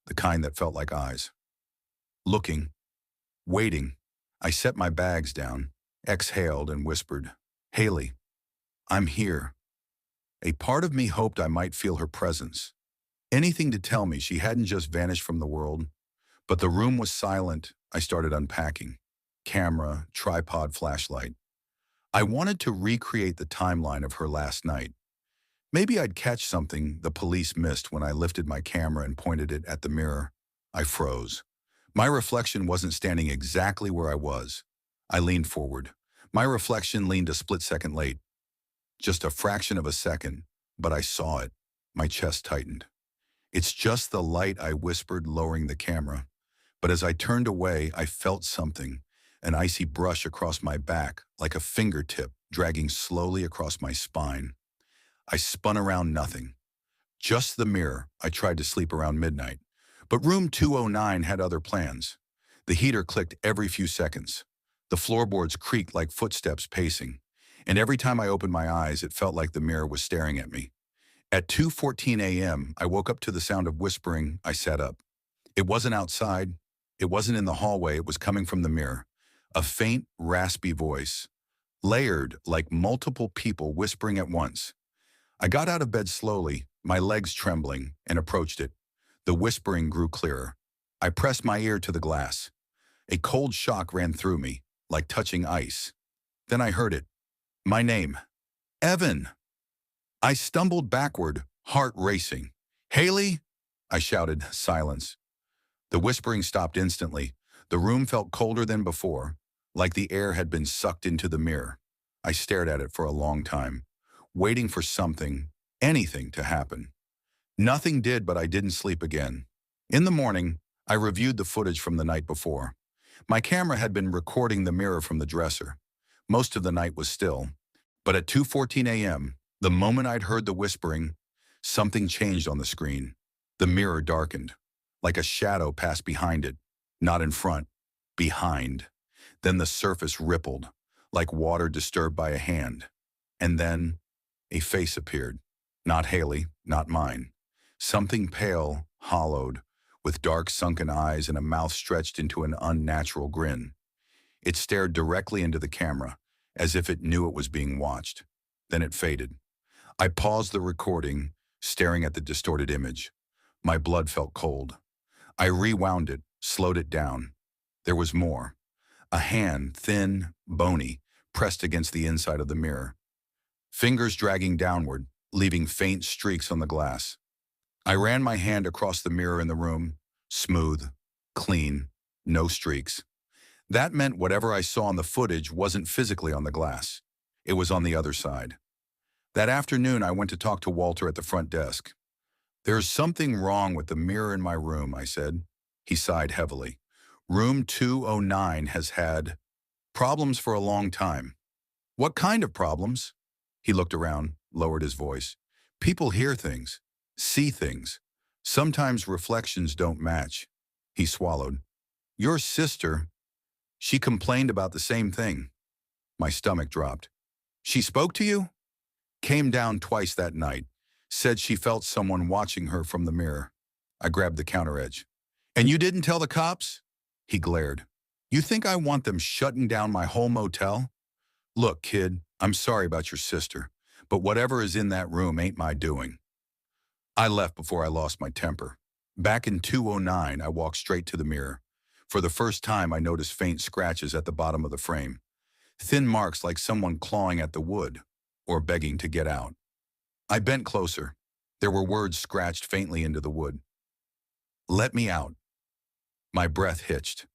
The kind that felt like eyes. Looking, waiting, I set my bags down, exhaled and whispered, "Haley, I'm here." A part of me hoped I might feel her presence. Anything to tell me she hadn't just vanished from the world. But the room was silent. I started unpacking. Camera, tripod, flashlight. I wanted to recreate the timeline of her last night. Maybe I'd catch something the police missed when I lifted my camera and pointed it at the mirror. I froze. My reflection wasn't standing exactly where I was. I leaned forward. My reflection leaned a split second late. Just a fraction of a second, but I saw it. My chest tightened. "It's just the light," I whispered, lowering the camera. But as I turned away, I felt something, an icy brush across my back, like a fingertip dragging slowly across my spine. I spun around, nothing. Just the mirror. I tried to sleep around midnight. But room 209 had other plans. The heater clicked every few seconds. The floorboards creaked like footsteps pacing. And every time I opened my eyes, it felt like the mirror was staring at me. At 2:14 a.m., I woke up to the sound of whispering. I sat up. It wasn't outside. It wasn't in the hallway. It was coming from the mirror. A faint, raspy voice, layered like multiple people whispering at once. I got out of bed slowly, my legs trembling, and approached it. The whispering grew clearer. I pressed my ear to the glass. A cold shock ran through me, like touching ice. Then I heard it. My name. Evan. I stumbled backward, heart racing. "Haley!" I shouted. Silence. The whispering stopped instantly. The room felt colder than before, like the air had been sucked into the mirror. I stared at it for a long time, waiting for something, anything to happen. Nothing did, but I didn't sleep again. In the morning, I reviewed the footage from the night before. My camera had been recording the mirror from the dresser. Most of the night was still. But at 2:14 a.m., the moment I'd heard the whispering, something changed on the screen. The mirror darkened, like a shadow passed behind it, not in front, behind. Then the surface rippled, like water disturbed by a hand. And then a face appeared. Not Haley, not mine. Something pale, hollowed, with dark sunken eyes and a mouth stretched into an unnatural grin. It stared directly into the camera, as if it knew it was being watched. Then it faded. I paused the recording, staring at the distorted image. My blood felt cold. I rewound it, slowed it down. There was more. A hand, thin, bony, pressed against the inside of the mirror. Fingers dragging downward, leaving faint streaks on the glass. I ran my hand across the mirror in the room. Smooth, clean, no streaks. That meant whatever I saw in the footage wasn't physically on the glass. It was on the other side. That afternoon, I went to talk to Walter at the front desk. "There's something wrong with the mirror in my room," I said. He sighed heavily. "Room 209 has had problems for a long time." "What kind of problems?" He looked around, lowered his voice. "People hear things, see things. Sometimes reflections don't match." He swallowed. "Your sister, she complained about the same thing." My stomach dropped. "She spoke to you?" "Came down twice that night. Said she felt someone watching her from the mirror." I grabbed the counter edge. "And you didn't tell the cops?" He glared. "You think I want them shutting down my whole motel? Look, kid, I'm sorry about your sister, but whatever is in that room ain't my doing." I left before I lost my temper. Back in 209, I walked straight to the mirror. For the first time, I noticed faint scratches at the bottom of the frame. Thin marks like someone clawing at the wood, or begging to get out. I bent closer. There were words scratched faintly into the wood. "Let me out." My breath hitched.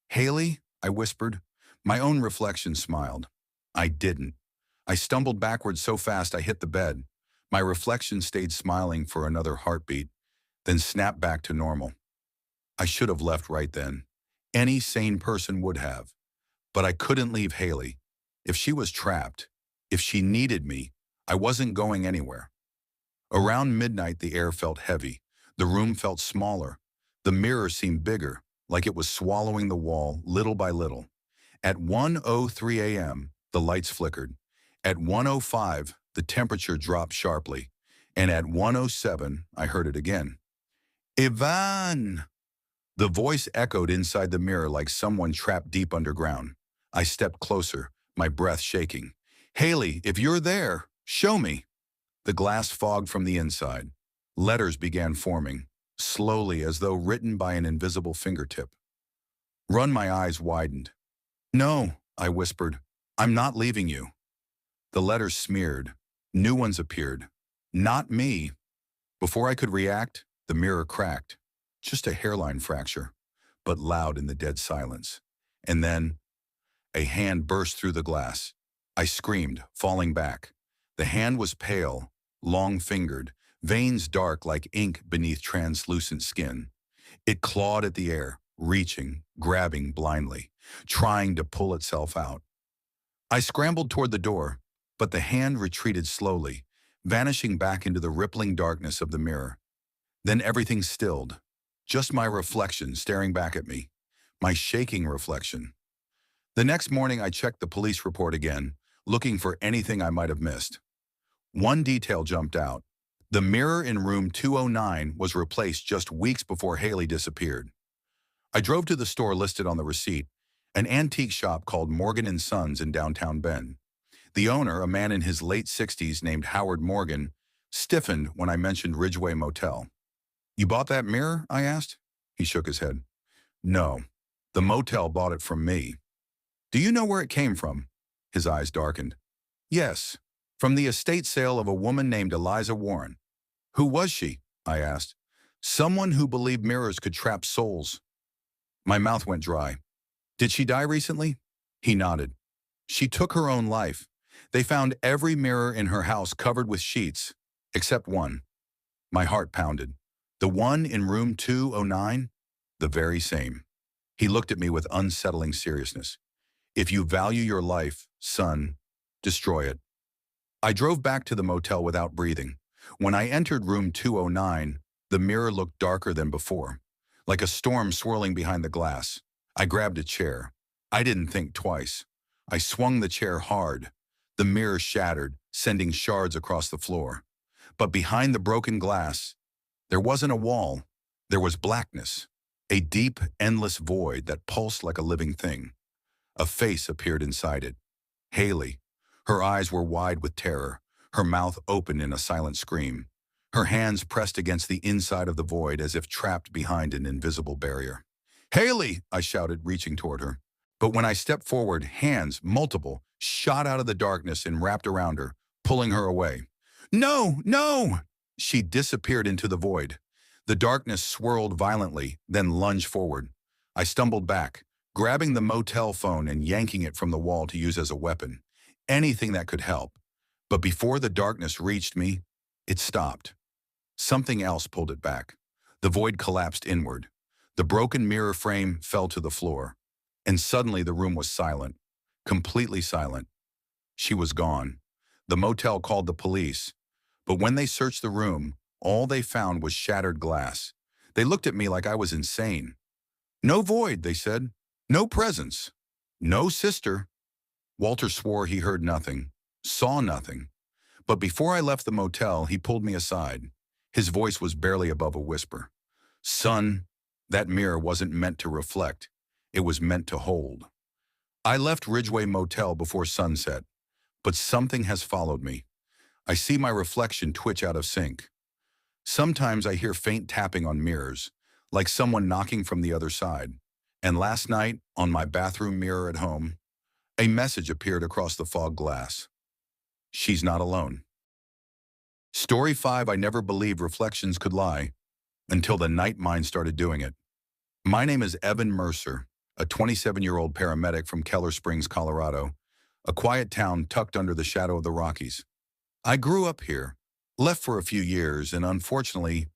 "Haley?" I whispered. My own reflection smiled. I didn't. I stumbled backwards so fast I hit the bed. My reflection stayed smiling for another heartbeat, then snapped back to normal. I should have left right then. Any sane person would have. But I couldn't leave Haley. If she was trapped, if she needed me, I wasn't going anywhere. Around midnight, the air felt heavy. The room felt smaller. The mirror seemed bigger, like it was swallowing the wall little by little. At 1:03 a.m., the lights flickered. At 1:05, the temperature dropped sharply. And at 1:07, I heard it again. Ivan! The voice echoed inside the mirror like someone trapped deep underground. I stepped closer, my breath shaking. Haley, if you're there, show me. The glass fogged from the inside. Letters began forming, slowly as though written by an invisible fingertip. My eyes widened. No, I whispered. I'm not leaving you. The letters smeared. New ones appeared. Not me. Before I could react, the mirror cracked. Just a hairline fracture, but loud in the dead silence. And then, a hand burst through the glass. I screamed, falling back. The hand was pale, long-fingered, veins dark like ink beneath translucent skin. It clawed at the air, reaching, grabbing blindly, trying to pull itself out. I scrambled toward the door, but the hand retreated slowly, vanishing back into the rippling darkness of the mirror. Then everything stilled. Just my reflection staring back at me. My shaking reflection. The next morning I checked the police report again, looking for anything I might have missed. One detail jumped out. The mirror in room 209 was replaced just weeks before Haley disappeared. I drove to the store listed on the receipt, an antique shop called Morgan & Sons in downtown Bend. The owner, a man in his late 60s named Howard Morgan, stiffened when I mentioned Ridgeway Motel. You bought that mirror? I asked. He shook his head. No, the motel bought it from me. Do you know where it came from? His eyes darkened. Yes, from the estate sale of a woman named Eliza Warren. Who was she? I asked. Someone who believed mirrors could trap souls. My mouth went dry. Did she die recently? He nodded. She took her own life. They found every mirror in her house covered with sheets, except one. My heart pounded. The one in room 209? The very same. He looked at me with unsettling seriousness. If you value your life, son, destroy it. I drove back to the motel without breathing. When I entered room 209, the mirror looked darker than before, like a storm swirling behind the glass. I grabbed a chair. I didn't think twice. I swung the chair hard. The mirror shattered, sending shards across the floor. But behind the broken glass, there wasn't a wall. There was blackness, a deep, endless void that pulsed like a living thing. A face appeared inside it. Haley. Her eyes were wide with terror, her mouth open in a silent scream. Her hands pressed against the inside of the void as if trapped behind an invisible barrier. Haley! I shouted, reaching toward her. But when I stepped forward, hands, multiple, shot out of the darkness and wrapped around her, pulling her away. No! No! She disappeared into the void. The darkness swirled violently, then lunged forward. I stumbled back, grabbing the motel phone and yanking it from the wall to use as a weapon. Anything that could help. But before the darkness reached me, it stopped. Something else pulled it back. The void collapsed inward. The broken mirror frame fell to the floor. And suddenly the room was silent. Completely silent. She was gone. The motel called the police. But when they searched the room, all they found was shattered glass. They looked at me like I was insane. No void, they said. No presence. No sister. Walter swore he heard nothing, saw nothing. But before I left the motel, he pulled me aside. His voice was barely above a whisper. Son, that mirror wasn't meant to reflect. It was meant to hold. I left Ridgeway Motel before sunset, but something has followed me. I see my reflection twitch out of sync. Sometimes I hear faint tapping on mirrors, like someone knocking from the other side. And last night, on my bathroom mirror at home, a message appeared across the fog glass. She's not alone. Story 5. I never believed reflections could lie until the night mind started doing it. My name is Evan Mercer, a 27-year-old paramedic from Keller Springs, Colorado, a quiet town tucked under the shadow of the Rockies. I grew up here, left for a few years, and unfortunately,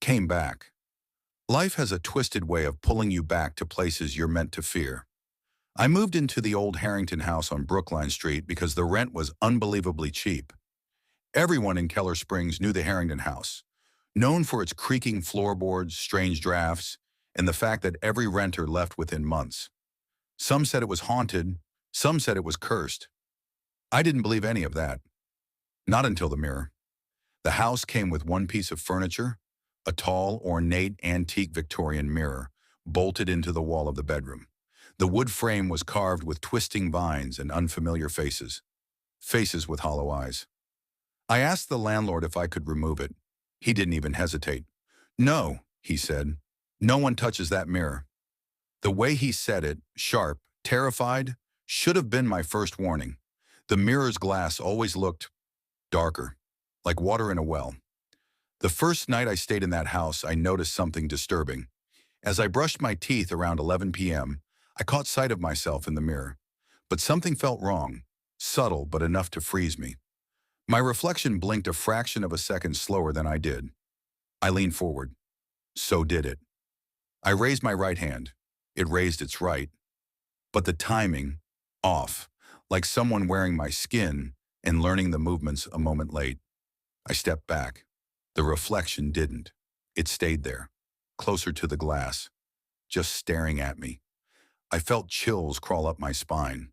came back. Life has a twisted way of pulling you back to places you're meant to fear. I moved into the old Harrington house on Brookline Street because the rent was unbelievably cheap. Everyone in Keller Springs knew the Harrington house, known for its creaking floorboards, strange drafts, and the fact that every renter left within months. Some said it was haunted, some said it was cursed. I didn't believe any of that. Not until the mirror. The house came with one piece of furniture, a tall, ornate, antique Victorian mirror, bolted into the wall of the bedroom. The wood frame was carved with twisting vines and unfamiliar faces. Faces with hollow eyes. I asked the landlord if I could remove it. He didn't even hesitate. "No," he said. "No one touches that mirror." The way he said it, sharp, terrified, should have been my first warning. The mirror's glass always looked darker, like water in a well. The first night I stayed in that house, I noticed something disturbing. As I brushed my teeth around 11 p.m., I caught sight of myself in the mirror. But something felt wrong, subtle but enough to freeze me. My reflection blinked a fraction of a second slower than I did. I leaned forward. So did it. I raised my right hand. It raised its right. But the timing, off, like someone wearing my skin and learning the movements a moment late. I stepped back. The reflection didn't. It stayed there, closer to the glass, just staring at me. I felt chills crawl up my spine.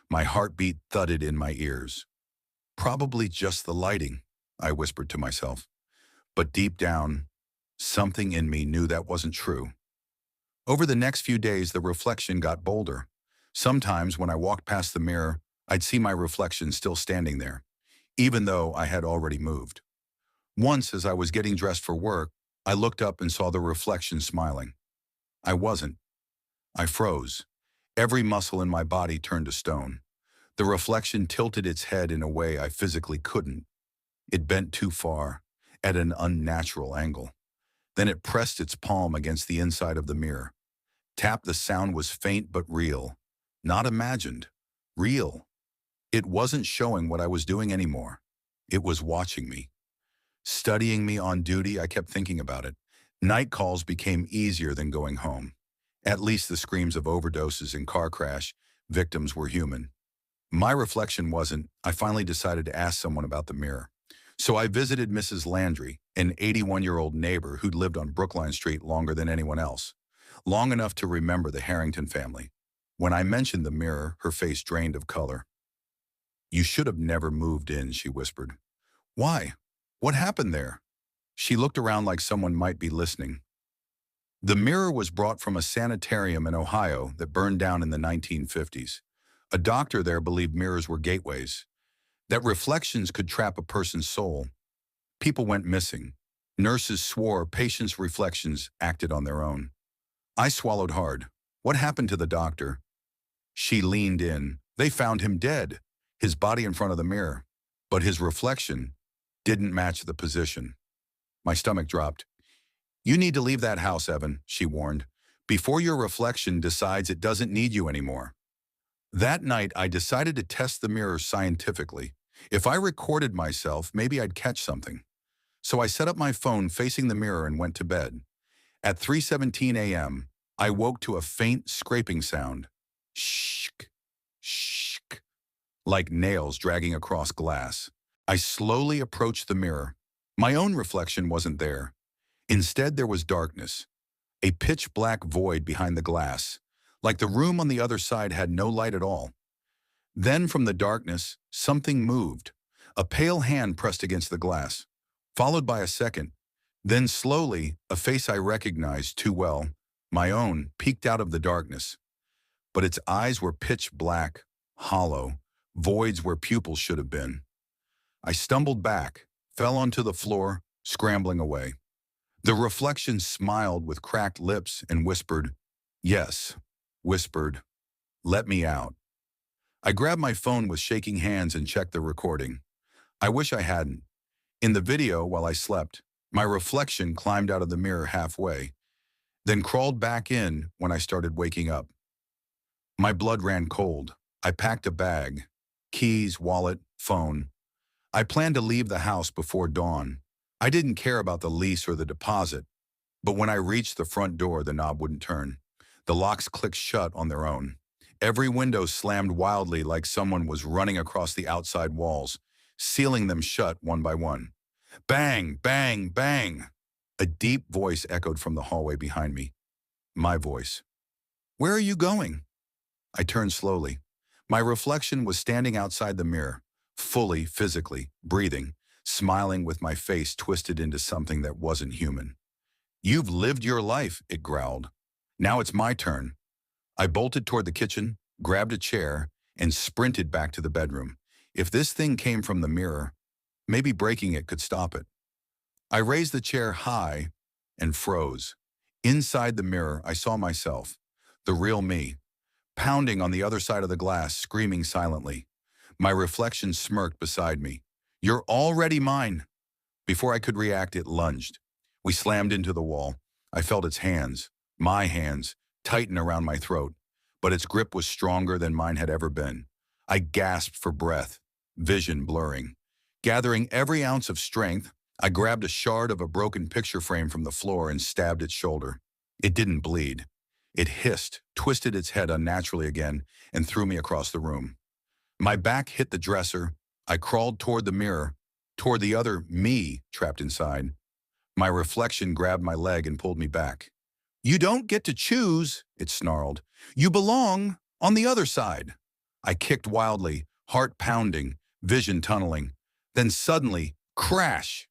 My heartbeat thudded in my ears. Probably just the lighting, I whispered to myself. But deep down, something in me knew that wasn't true. Over the next few days, the reflection got bolder. Sometimes when I walked past the mirror, I'd see my reflection still standing there, even though I had already moved. Once, as I was getting dressed for work, I looked up and saw the reflection smiling. I wasn't. I froze. Every muscle in my body turned to stone. The reflection tilted its head in a way I physically couldn't. It bent too far, at an unnatural angle. Then it pressed its palm against the inside of the mirror. Tap. The sound was faint but real. Not imagined. Real. It wasn't showing what I was doing anymore. It was watching me. Studying me on duty, I kept thinking about it. Night calls became easier than going home. At least the screams of overdoses and car crash victims were human. My reflection wasn't. I finally decided to ask someone about the mirror. So I visited Mrs. Landry, an 81-year-old neighbor who'd lived on Brookline Street longer than anyone else, long enough to remember the Harrington family. When I mentioned the mirror, her face drained of color. "You should have never moved in," she whispered. "Why? What happened there?" She looked around like someone might be listening. The mirror was brought from a sanitarium in Ohio that burned down in the 1950s. A doctor there believed mirrors were gateways, that reflections could trap a person's soul. People went missing. Nurses swore patients' reflections acted on their own. I swallowed hard. What happened to the doctor? She leaned in. They found him dead, his body in front of the mirror. But his reflection didn't match the position. My stomach dropped. "You need to leave that house, Evan," she warned, "before your reflection decides it doesn't need you anymore." That night, I decided to test the mirror scientifically. If I recorded myself, maybe I'd catch something. So I set up my phone facing the mirror and went to bed. At 3:17 a.m., I woke to a faint scraping sound. Shk, shk, like nails dragging across glass. I slowly approached the mirror. My own reflection wasn't there. Instead, there was darkness, a pitch-black void behind the glass, like the room on the other side had no light at all. Then from the darkness, something moved. A pale hand pressed against the glass, followed by a second. Then slowly, a face I recognized too well, my own, peeked out of the darkness. But its eyes were pitch black, hollow, voids where pupils should have been. I stumbled back, fell onto the floor, scrambling away. The reflection smiled with cracked lips and whispered, "Yes," whispered, "Let me out." I grabbed my phone with shaking hands and checked the recording. I wish I hadn't. In the video, while I slept, my reflection climbed out of the mirror halfway, then crawled back in when I started waking up. My blood ran cold. I packed a bag, keys, wallet, phone. I planned to leave the house before dawn. I didn't care about the lease or the deposit, but when I reached the front door, the knob wouldn't turn. The locks clicked shut on their own. Every window slammed wildly like someone was running across the outside walls, sealing them shut one by one. Bang, bang, bang! A deep voice echoed from the hallway behind me. My voice. Where are you going? I turned slowly. My reflection was standing outside the mirror, fully, physically, breathing, smiling with my face twisted into something that wasn't human. You've lived your life, it growled. Now it's my turn. I bolted toward the kitchen, grabbed a chair, and sprinted back to the bedroom. If this thing came from the mirror, maybe breaking it could stop it. I raised the chair high and froze. Inside the mirror, I saw myself, the real me, pounding on the other side of the glass, screaming silently. My reflection smirked beside me. You're already mine. Before I could react, it lunged. We slammed into the wall. I felt its hands, my hands, tighten around my throat, but its grip was stronger than mine had ever been. I gasped for breath, vision blurring. Gathering every ounce of strength, I grabbed a shard of a broken picture frame from the floor and stabbed its shoulder. It didn't bleed. It hissed, twisted its head unnaturally again, and threw me across the room. My back hit the dresser. I crawled toward the mirror, toward the other me trapped inside. My reflection grabbed my leg and pulled me back. You don't get to choose, it snarled. You belong on the other side. I kicked wildly, heart pounding, vision tunneling. Then suddenly, crash!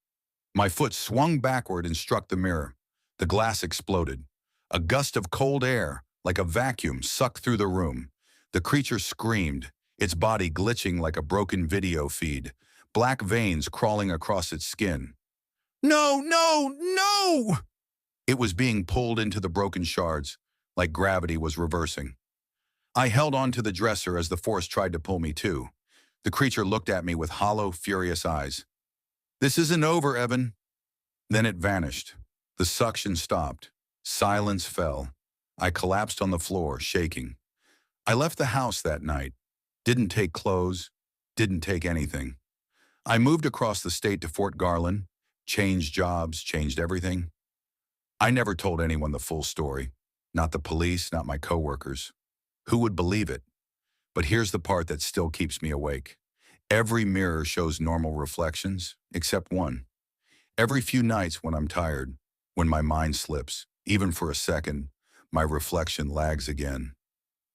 My foot swung backward and struck the mirror. The glass exploded. A gust of cold air, like a vacuum, sucked through the room. The creature screamed, its body glitching like a broken video feed, black veins crawling across its skin. No, no, no! It was being pulled into the broken shards, like gravity was reversing. I held on to the dresser as the force tried to pull me too. The creature looked at me with hollow, furious eyes. This isn't over, Evan. Then it vanished. The suction stopped. Silence fell. I collapsed on the floor, shaking. I left the house that night. Didn't take clothes. Didn't take anything. I moved across the state to Fort Garland, changed jobs, changed everything. I never told anyone the full story. Not the police, not my coworkers. Who would believe it? But here's the part that still keeps me awake. Every mirror shows normal reflections, except one. Every few nights when I'm tired, when my mind slips, even for a second, my reflection lags again.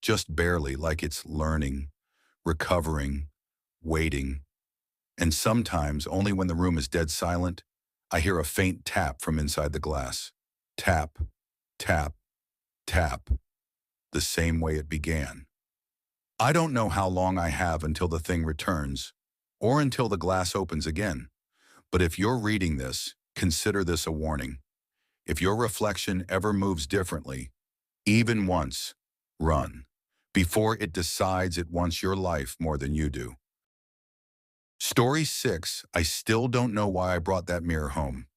Just barely, like it's learning, recovering, waiting. And sometimes, only when the room is dead silent, I hear a faint tap from inside the glass. Tap, tap, tap. The same way it began. I don't know how long I have until the thing returns, or until the glass opens again. But if you're reading this, consider this a warning. If your reflection ever moves differently, even once, run, before it decides it wants your life more than you do. Story 6, I still don't know why I brought that mirror home.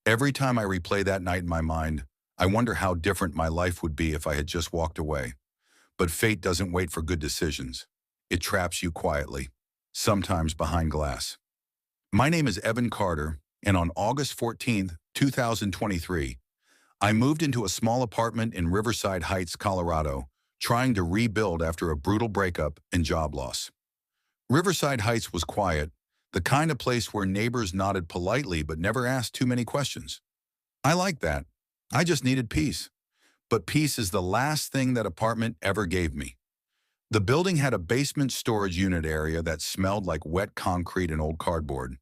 Every time I replay that night in my mind, I wonder how different my life would be if I had just walked away. But fate doesn't wait for good decisions. It traps you quietly, sometimes behind glass. My name is Evan Carter, and on August 14th, 2023, I moved into a small apartment in Riverside Heights, Colorado, trying to rebuild after a brutal breakup and job loss. Riverside Heights was quiet, the kind of place where neighbors nodded politely but never asked too many questions. I liked that. I just needed peace. But peace is the last thing that apartment ever gave me. The building had a basement storage unit area that smelled like wet concrete and old cardboard.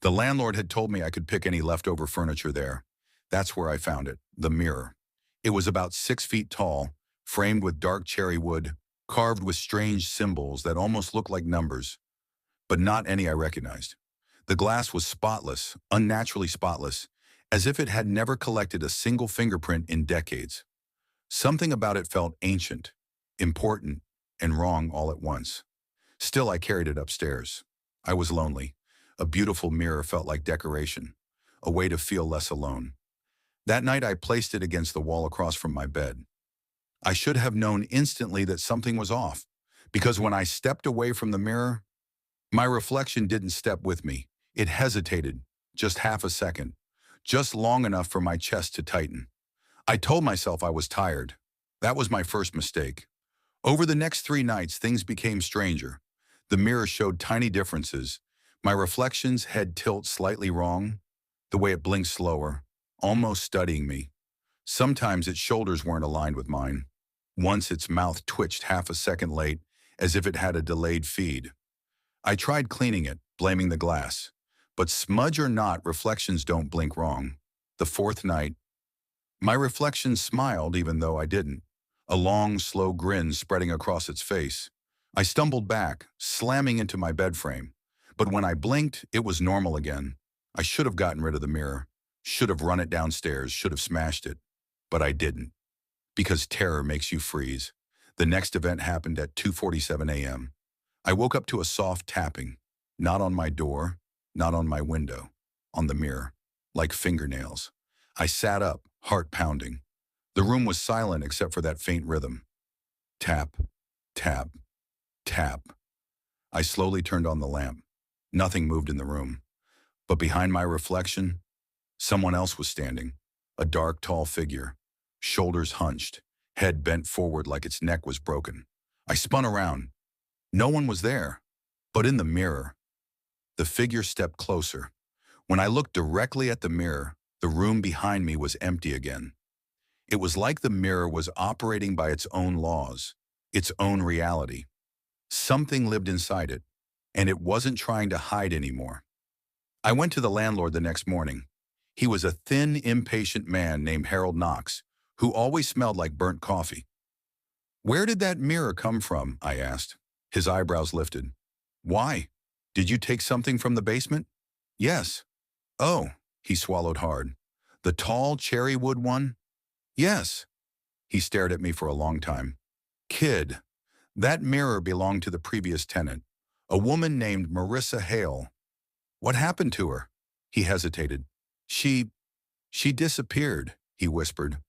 The landlord had told me I could pick any leftover furniture there. That's where I found it, the mirror. It was about 6 feet tall, framed with dark cherry wood, carved with strange symbols that almost looked like numbers, but not any I recognized. The glass was spotless, unnaturally spotless, as if it had never collected a single fingerprint in decades. Something about it felt ancient, important, and wrong all at once. Still, I carried it upstairs. I was lonely. A beautiful mirror felt like decoration, a way to feel less alone. That night, I placed it against the wall across from my bed. I should have known instantly that something was off, because when I stepped away from the mirror, my reflection didn't step with me. It hesitated, just half a second, just long enough for my chest to tighten. I told myself I was tired. That was my first mistake. Over the next 3 nights, things became stranger. The mirror showed tiny differences. My reflection's head tilt slightly wrong, the way it blinked slower, almost studying me. Sometimes its shoulders weren't aligned with mine. Once its mouth twitched half a second late, as if it had a delayed feed. I tried cleaning it, blaming the glass. But smudge or not, reflections don't blink wrong. The fourth night, my reflection smiled even though I didn't, a long, slow grin spreading across its face. I stumbled back, slamming into my bed frame. But when I blinked, it was normal again. I should have gotten rid of the mirror, should have run it downstairs, should have smashed it. But I didn't, because terror makes you freeze. The next event happened at 2:47 a.m. I woke up to a soft tapping, not on my door, not on my window, on the mirror, like fingernails. I sat up, heart pounding. The room was silent except for that faint rhythm. Tap, tap, tap. I slowly turned on the lamp. Nothing moved in the room. But behind my reflection, someone else was standing, a dark, tall figure, shoulders hunched, head bent forward like its neck was broken. I spun around. No one was there, but in the mirror. The figure stepped closer. When I looked directly at the mirror, the room behind me was empty again. It was like the mirror was operating by its own laws, its own reality. Something lived inside it, and it wasn't trying to hide anymore. I went to the landlord the next morning. He was a thin, impatient man named Harold Knox, who always smelled like burnt coffee. "Where did that mirror come from?" I asked. His eyebrows lifted. "Why? Did you take something from the basement?" "Yes." "Oh," he swallowed hard. "The tall cherry wood one?" "Yes." He stared at me for a long time. "Kid, that mirror belonged to the previous tenant, a woman named Marissa Hale." "What happened to her?" He hesitated. She disappeared," he whispered.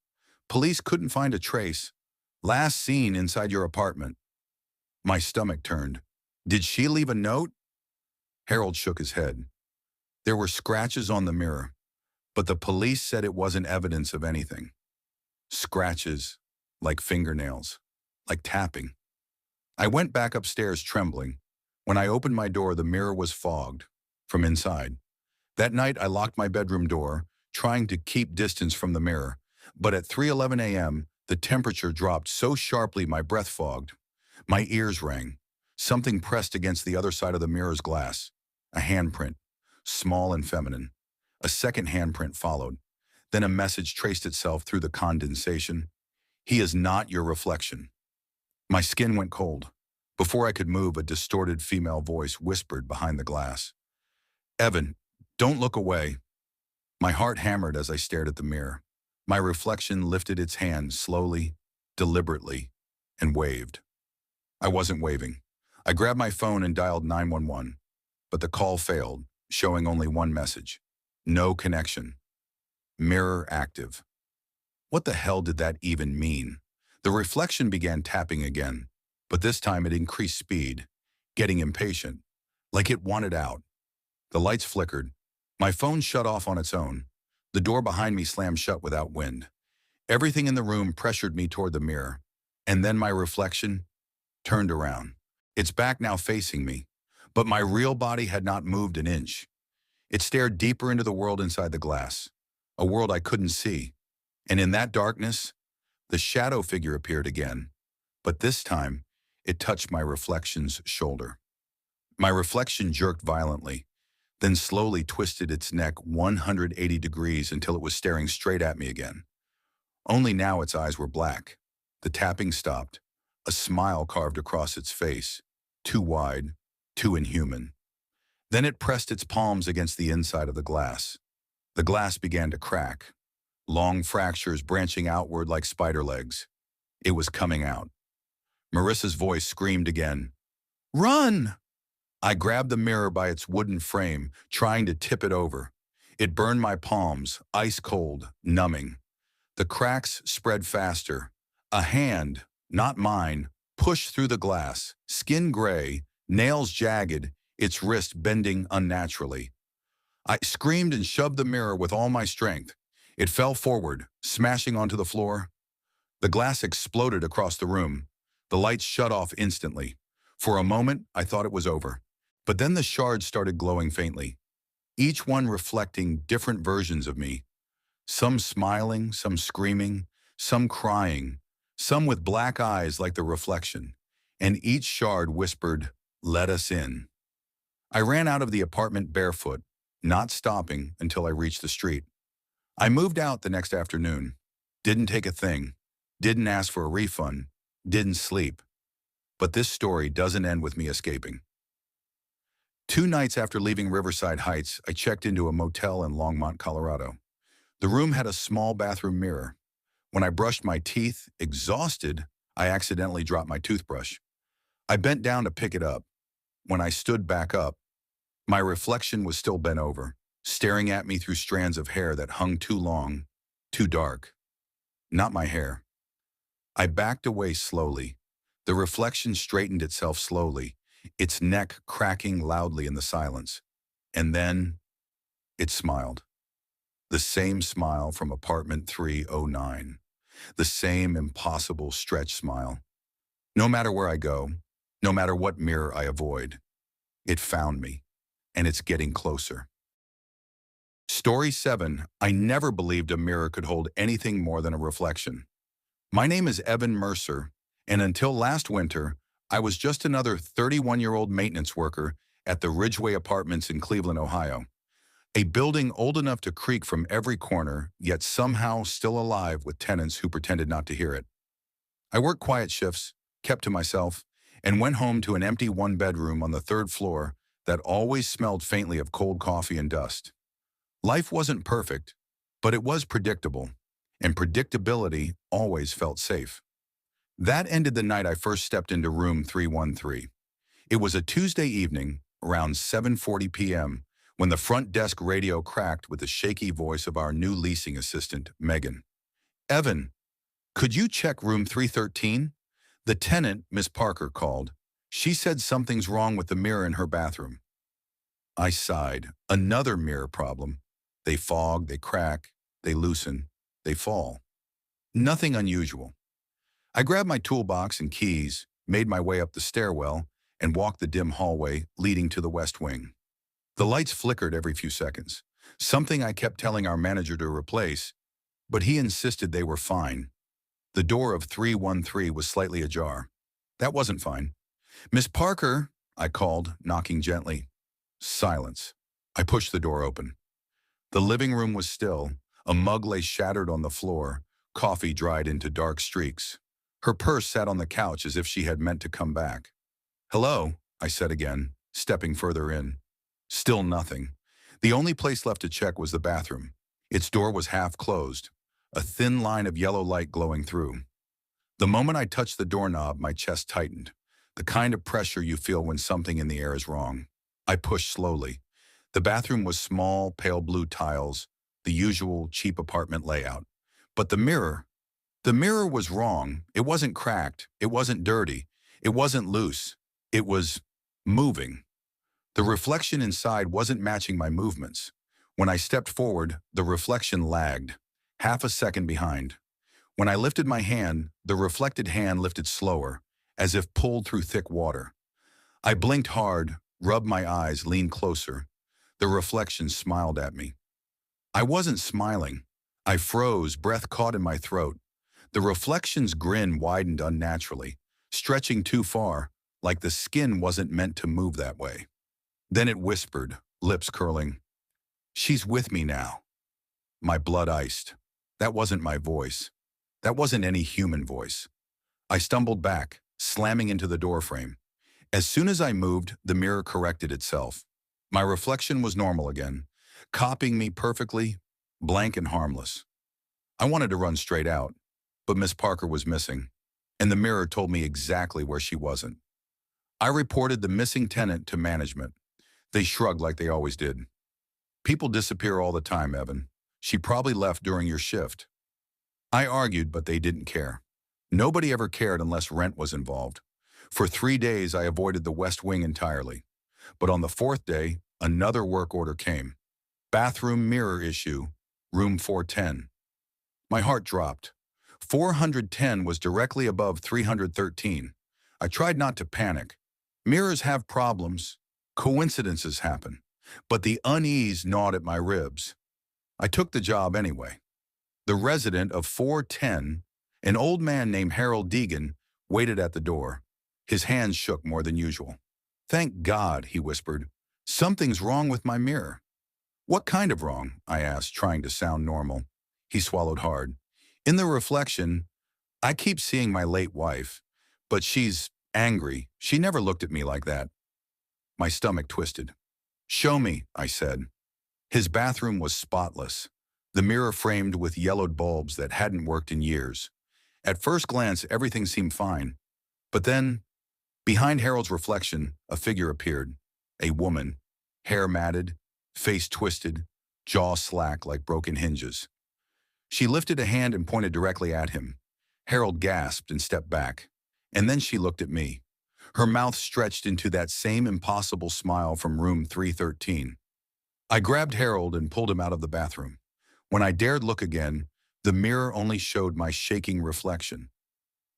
"Police couldn't find a trace. Last seen inside your apartment." My stomach turned. "Did she leave a note?" Harold shook his head. "There were scratches on the mirror, but the police said it wasn't evidence of anything." Scratches, like fingernails, like tapping. I went back upstairs trembling. When I opened my door, the mirror was fogged from inside. That night, I locked my bedroom door, trying to keep distance from the mirror. But at 3:11 a.m., the temperature dropped so sharply my breath fogged. My ears rang. Something pressed against the other side of the mirror's glass. A handprint, small and feminine. A second handprint followed. Then a message traced itself through the condensation. "He is not your reflection." My skin went cold. Before I could move, a distorted female voice whispered behind the glass. "Evan, don't look away." My heart hammered as I stared at the mirror. My reflection lifted its hand slowly, deliberately, and waved. I wasn't waving. I grabbed my phone and dialed 911, but the call failed, showing only one message. No connection. Mirror active. What the hell did that even mean? The reflection began tapping again, but this time it increased speed, getting impatient, like it wanted out. The lights flickered. My phone shut off on its own. The door behind me slammed shut without wind. Everything in the room pressured me toward the mirror. And then my reflection turned around. Its back now facing me, but my real body had not moved an inch. It stared deeper into the world inside the glass, a world I couldn't see. And in that darkness, the shadow figure appeared again. But this time, it touched my reflection's shoulder. My reflection jerked violently, then slowly twisted its neck 180 degrees until it was staring straight at me again. Only now its eyes were black. The tapping stopped. A smile carved across its face, too wide, too inhuman. Then it pressed its palms against the inside of the glass. The glass began to crack, long fractures branching outward like spider legs. It was coming out. Marissa's voice screamed again. "Run!" I grabbed the mirror by its wooden frame, trying to tip it over. It burned my palms, ice cold, numbing. The cracks spread faster. A hand, not mine, pushed through the glass, skin gray, nails jagged, its wrist bending unnaturally. I screamed and shoved the mirror with all my strength. It fell forward, smashing onto the floor. The glass exploded across the room. The lights shut off instantly. For a moment, I thought it was over. But then the shards started glowing faintly, each one reflecting different versions of me. Some smiling, some screaming, some crying, some with black eyes like the reflection, and each shard whispered, "Let us in." I ran out of the apartment barefoot, not stopping until I reached the street. I moved out the next afternoon. Didn't take a thing. Didn't ask for a refund. Didn't sleep. But this story doesn't end with me escaping. 2 nights after leaving Riverside Heights, I checked into a motel in Longmont, Colorado. The room had a small bathroom mirror. When I brushed my teeth, exhausted, I accidentally dropped my toothbrush. I bent down to pick it up. When I stood back up, my reflection was still bent over, staring at me through strands of hair that hung too long, too dark. Not my hair. I backed away slowly. The reflection straightened itself slowly, its neck cracking loudly in the silence. And then it smiled. The same smile from apartment 309. The same impossible stretch smile. No matter where I go, no matter what mirror I avoid, it found me, and it's getting closer. Story 7. I never believed a mirror could hold anything more than a reflection. My name is Evan Mercer, and until last winter, I was just another 31-year-old maintenance worker at the Ridgeway Apartments in Cleveland, Ohio. A building old enough to creak from every corner, yet somehow still alive with tenants who pretended not to hear it. I worked quiet shifts, kept to myself, and went home to an empty one-bedroom on the third floor that always smelled faintly of cold coffee and dust. Life wasn't perfect, but it was predictable, and predictability always felt safe. That ended the night I first stepped into room 313. It was a Tuesday evening, around 7:40 p.m., when the front desk radio cracked with the shaky voice of our new leasing assistant, Megan. "Evan, could you check room 313? The tenant, Miss Parker, called. She said something's wrong with the mirror in her bathroom." I sighed. Another mirror problem. They fog, they crack, they loosen, they fall. Nothing unusual. I grabbed my toolbox and keys, made my way up the stairwell, and walked the dim hallway leading to the west wing. The lights flickered every few seconds, something I kept telling our manager to replace, but he insisted they were fine. The door of 313 was slightly ajar. That wasn't fine. "Miss Parker," I called, knocking gently. Silence. I pushed the door open. The living room was still. A mug lay shattered on the floor, coffee dried into dark streaks. Her purse sat on the couch as if she had meant to come back. "Hello," I said again, stepping further in. Still nothing. The only place left to check was the bathroom. Its door was half closed, a thin line of yellow light glowing through. The moment I touched the doorknob, my chest tightened, the kind of pressure you feel when something in the air is wrong. I pushed slowly. The bathroom was small, pale blue tiles, the usual cheap apartment layout. But the mirror was wrong. It wasn't cracked. It wasn't dirty. It wasn't loose. It was moving. The reflection inside wasn't matching my movements. When I stepped forward, the reflection lagged, half a second behind. When I lifted my hand, the reflected hand lifted slower, as if pulled through thick water. I blinked hard, rubbed my eyes, leaned closer. The reflection smiled at me. I wasn't smiling. I froze, breath caught in my throat. The reflection's grin widened unnaturally, stretching too far, like the skin wasn't meant to move that way. Then it whispered, lips curling, "She's with me now." My blood iced. That wasn't my voice. That wasn't any human voice. I stumbled back, slamming into the doorframe. As soon as I moved, the mirror corrected itself. My reflection was normal again, copying me perfectly, blank and harmless. I wanted to run straight out, but Miss Parker was missing, and the mirror told me exactly where she wasn't. I reported the missing tenant to management. They shrugged like they always did. "People disappear all the time, Evan. She probably left during your shift." I argued, but they didn't care. Nobody ever cared unless rent was involved. For 3 days, I avoided the West Wing entirely. But on the 4th day, another work order came. "Bathroom mirror issue, room 410. My heart dropped. 410 was directly above 313. I tried not to panic. Mirrors have problems. Coincidences happen. But the unease gnawed at my ribs. I took the job anyway. The resident of 410, an old man named Harold Deegan, waited at the door. His hands shook more than usual. "Thank God," he whispered. "Something's wrong with my mirror." "What kind of wrong?" I asked, trying to sound normal. He swallowed hard. "In the reflection, I keep seeing my late wife, but she's angry. She never looked at me like that." My stomach twisted. "Show me," I said. His bathroom was spotless, the mirror framed with yellowed bulbs that hadn't worked in years. At first glance, everything seemed fine. But then, behind Harold's reflection, a figure appeared. A woman, hair matted, face twisted, jaw slack like broken hinges. She lifted a hand and pointed directly at him. Harold gasped and stepped back. And then she looked at me. Her mouth stretched into that same impossible smile from room 313. I grabbed Harold and pulled him out of the bathroom. When I dared look again, the mirror only showed my shaking reflection.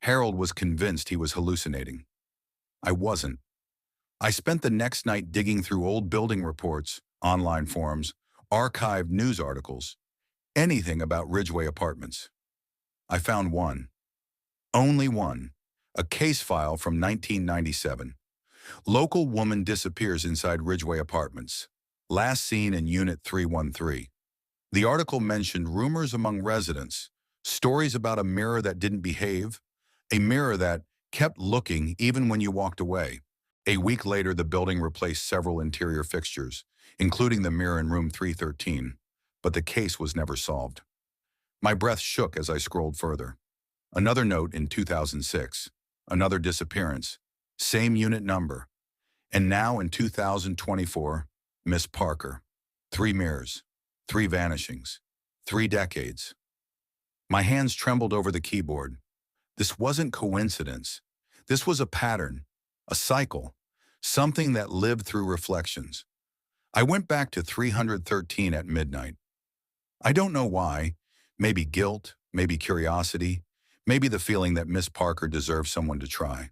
Harold was convinced he was hallucinating. I wasn't. I spent the next night digging through old building reports, online forums, archived news articles, anything about Ridgeway Apartments. I found one. Only one. A case file from 1997. Local woman disappears inside Ridgeway Apartments. Last seen in Unit 313. The article mentioned rumors among residents, stories about a mirror that didn't behave, a mirror that kept looking even when you walked away. A week later, the building replaced several interior fixtures, including the mirror in room 313, but the case was never solved. My breath shook as I scrolled further. Another note in 2006, another disappearance, same unit number, and now in 2024, Miss Parker. 3 mirrors, 3 vanishings, 3 decades. My hands trembled over the keyboard. This wasn't coincidence. This was a pattern, a cycle, something that lived through reflections. I went back to 313 at midnight. I don't know why. Maybe guilt, maybe curiosity, maybe the feeling that Miss Parker deserved someone to try.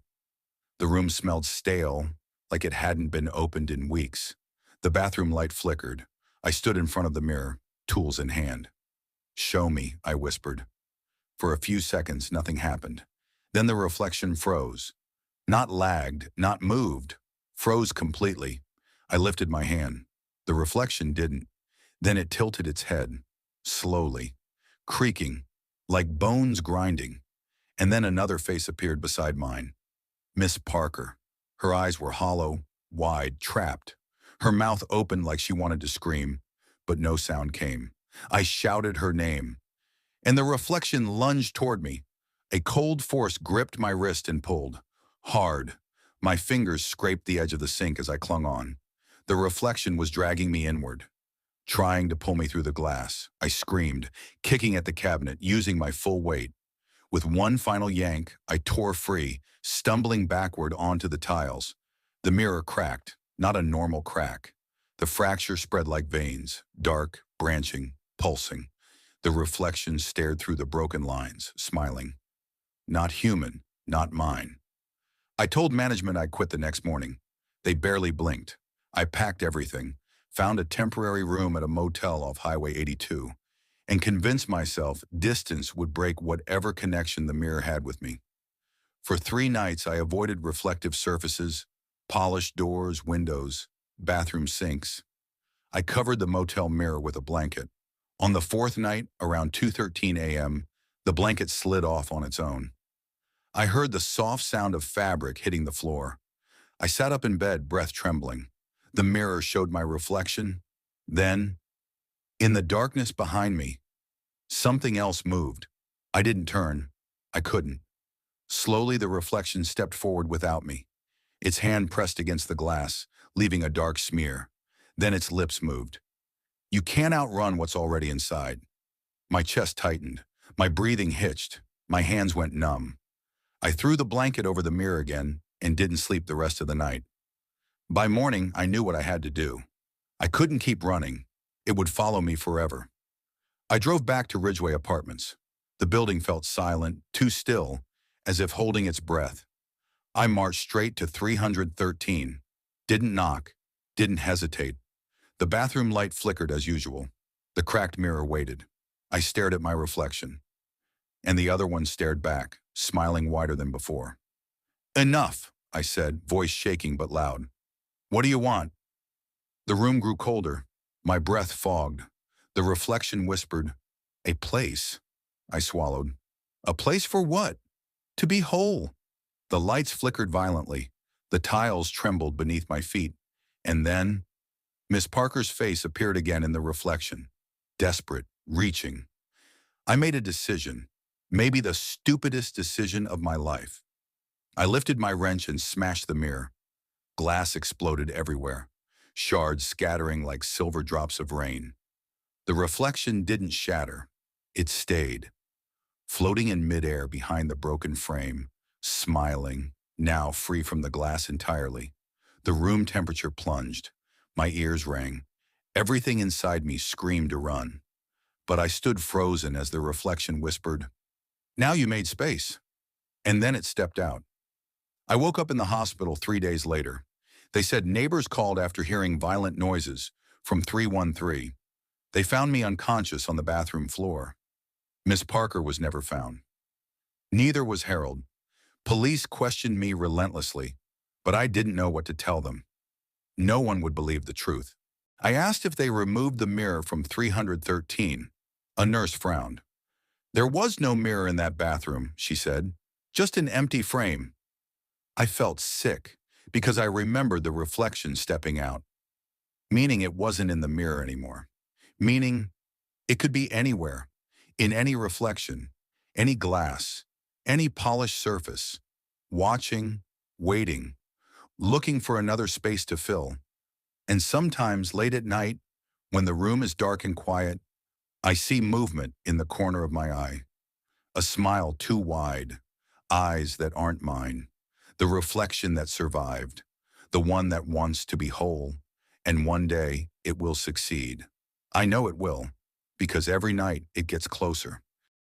The room smelled stale, like it hadn't been opened in weeks. The bathroom light flickered. I stood in front of the mirror, tools in hand. "Show me," I whispered. For a few seconds, nothing happened. Then the reflection froze. Not lagged, not moved. Froze completely. I lifted my hand. The reflection didn't. Then it tilted its head, slowly, creaking, like bones grinding. And then another face appeared beside mine. Miss Parker. Her eyes were hollow, wide, trapped. Her mouth opened like she wanted to scream, but no sound came. I shouted her name, and the reflection lunged toward me. A cold force gripped my wrist and pulled. Hard. My fingers scraped the edge of the sink as I clung on. The reflection was dragging me inward, trying to pull me through the glass. I screamed, kicking at the cabinet, using my full weight. With one final yank, I tore free, stumbling backward onto the tiles. The mirror cracked, not a normal crack. The fracture spread like veins, dark, branching, pulsing. The reflection stared through the broken lines, smiling. Not human, not mine. I told management I'd quit the next morning. They barely blinked. I packed everything, found a temporary room at a motel off Highway 82, and convinced myself distance would break whatever connection the mirror had with me. For 3 nights, I avoided reflective surfaces, polished doors, windows, bathroom sinks. I covered the motel mirror with a blanket. On the 4th night, around 2:13 a.m., the blanket slid off on its own. I heard the soft sound of fabric hitting the floor. I sat up in bed, breath trembling. The mirror showed my reflection. Then, in the darkness behind me, something else moved. I didn't turn. I couldn't. Slowly, the reflection stepped forward without me. Its hand pressed against the glass, leaving a dark smear. Then its lips moved. You can't outrun what's already inside. My chest tightened. My breathing hitched. My hands went numb. I threw the blanket over the mirror again and didn't sleep the rest of the night. By morning, I knew what I had to do. I couldn't keep running. It would follow me forever. I drove back to Ridgeway Apartments. The building felt silent, too still, as if holding its breath. I marched straight to 313. Didn't knock. Didn't hesitate. The bathroom light flickered as usual. The cracked mirror waited. I stared at my reflection, and the other one stared back, smiling wider than before. Enough, I said, voice shaking but loud. What do you want? The room grew colder. My breath fogged. The reflection whispered, a place. I swallowed. A place for what? To be whole. The lights flickered violently. The tiles trembled beneath my feet. And then, Miss Parker's face appeared again in the reflection. Desperate, reaching. I made a decision. Maybe the stupidest decision of my life. I lifted my wrench and smashed the mirror. Glass exploded everywhere, shards scattering like silver drops of rain. The reflection didn't shatter. It stayed, floating in midair behind the broken frame, smiling, now free from the glass entirely. The room temperature plunged. My ears rang. Everything inside me screamed to run. But I stood frozen as the reflection whispered, now you made space. And then it stepped out. I woke up in the hospital 3 days later. They said neighbors called after hearing violent noises from 313. They found me unconscious on the bathroom floor. Miss Parker was never found. Neither was Harold. Police questioned me relentlessly, but I didn't know what to tell them. No one would believe the truth. I asked if they removed the mirror from 313. A nurse frowned. There was no mirror in that bathroom, she said, just an empty frame. I felt sick because I remembered the reflection stepping out, meaning it wasn't in the mirror anymore, meaning it could be anywhere, in any reflection, any glass, any polished surface, watching, waiting, looking for another space to fill. And sometimes late at night, when the room is dark and quiet, I see movement in the corner of my eye, a smile too wide, eyes that aren't mine, the reflection that survived, the one that wants to be whole, and one day it will succeed. I know it will, because every night it gets closer.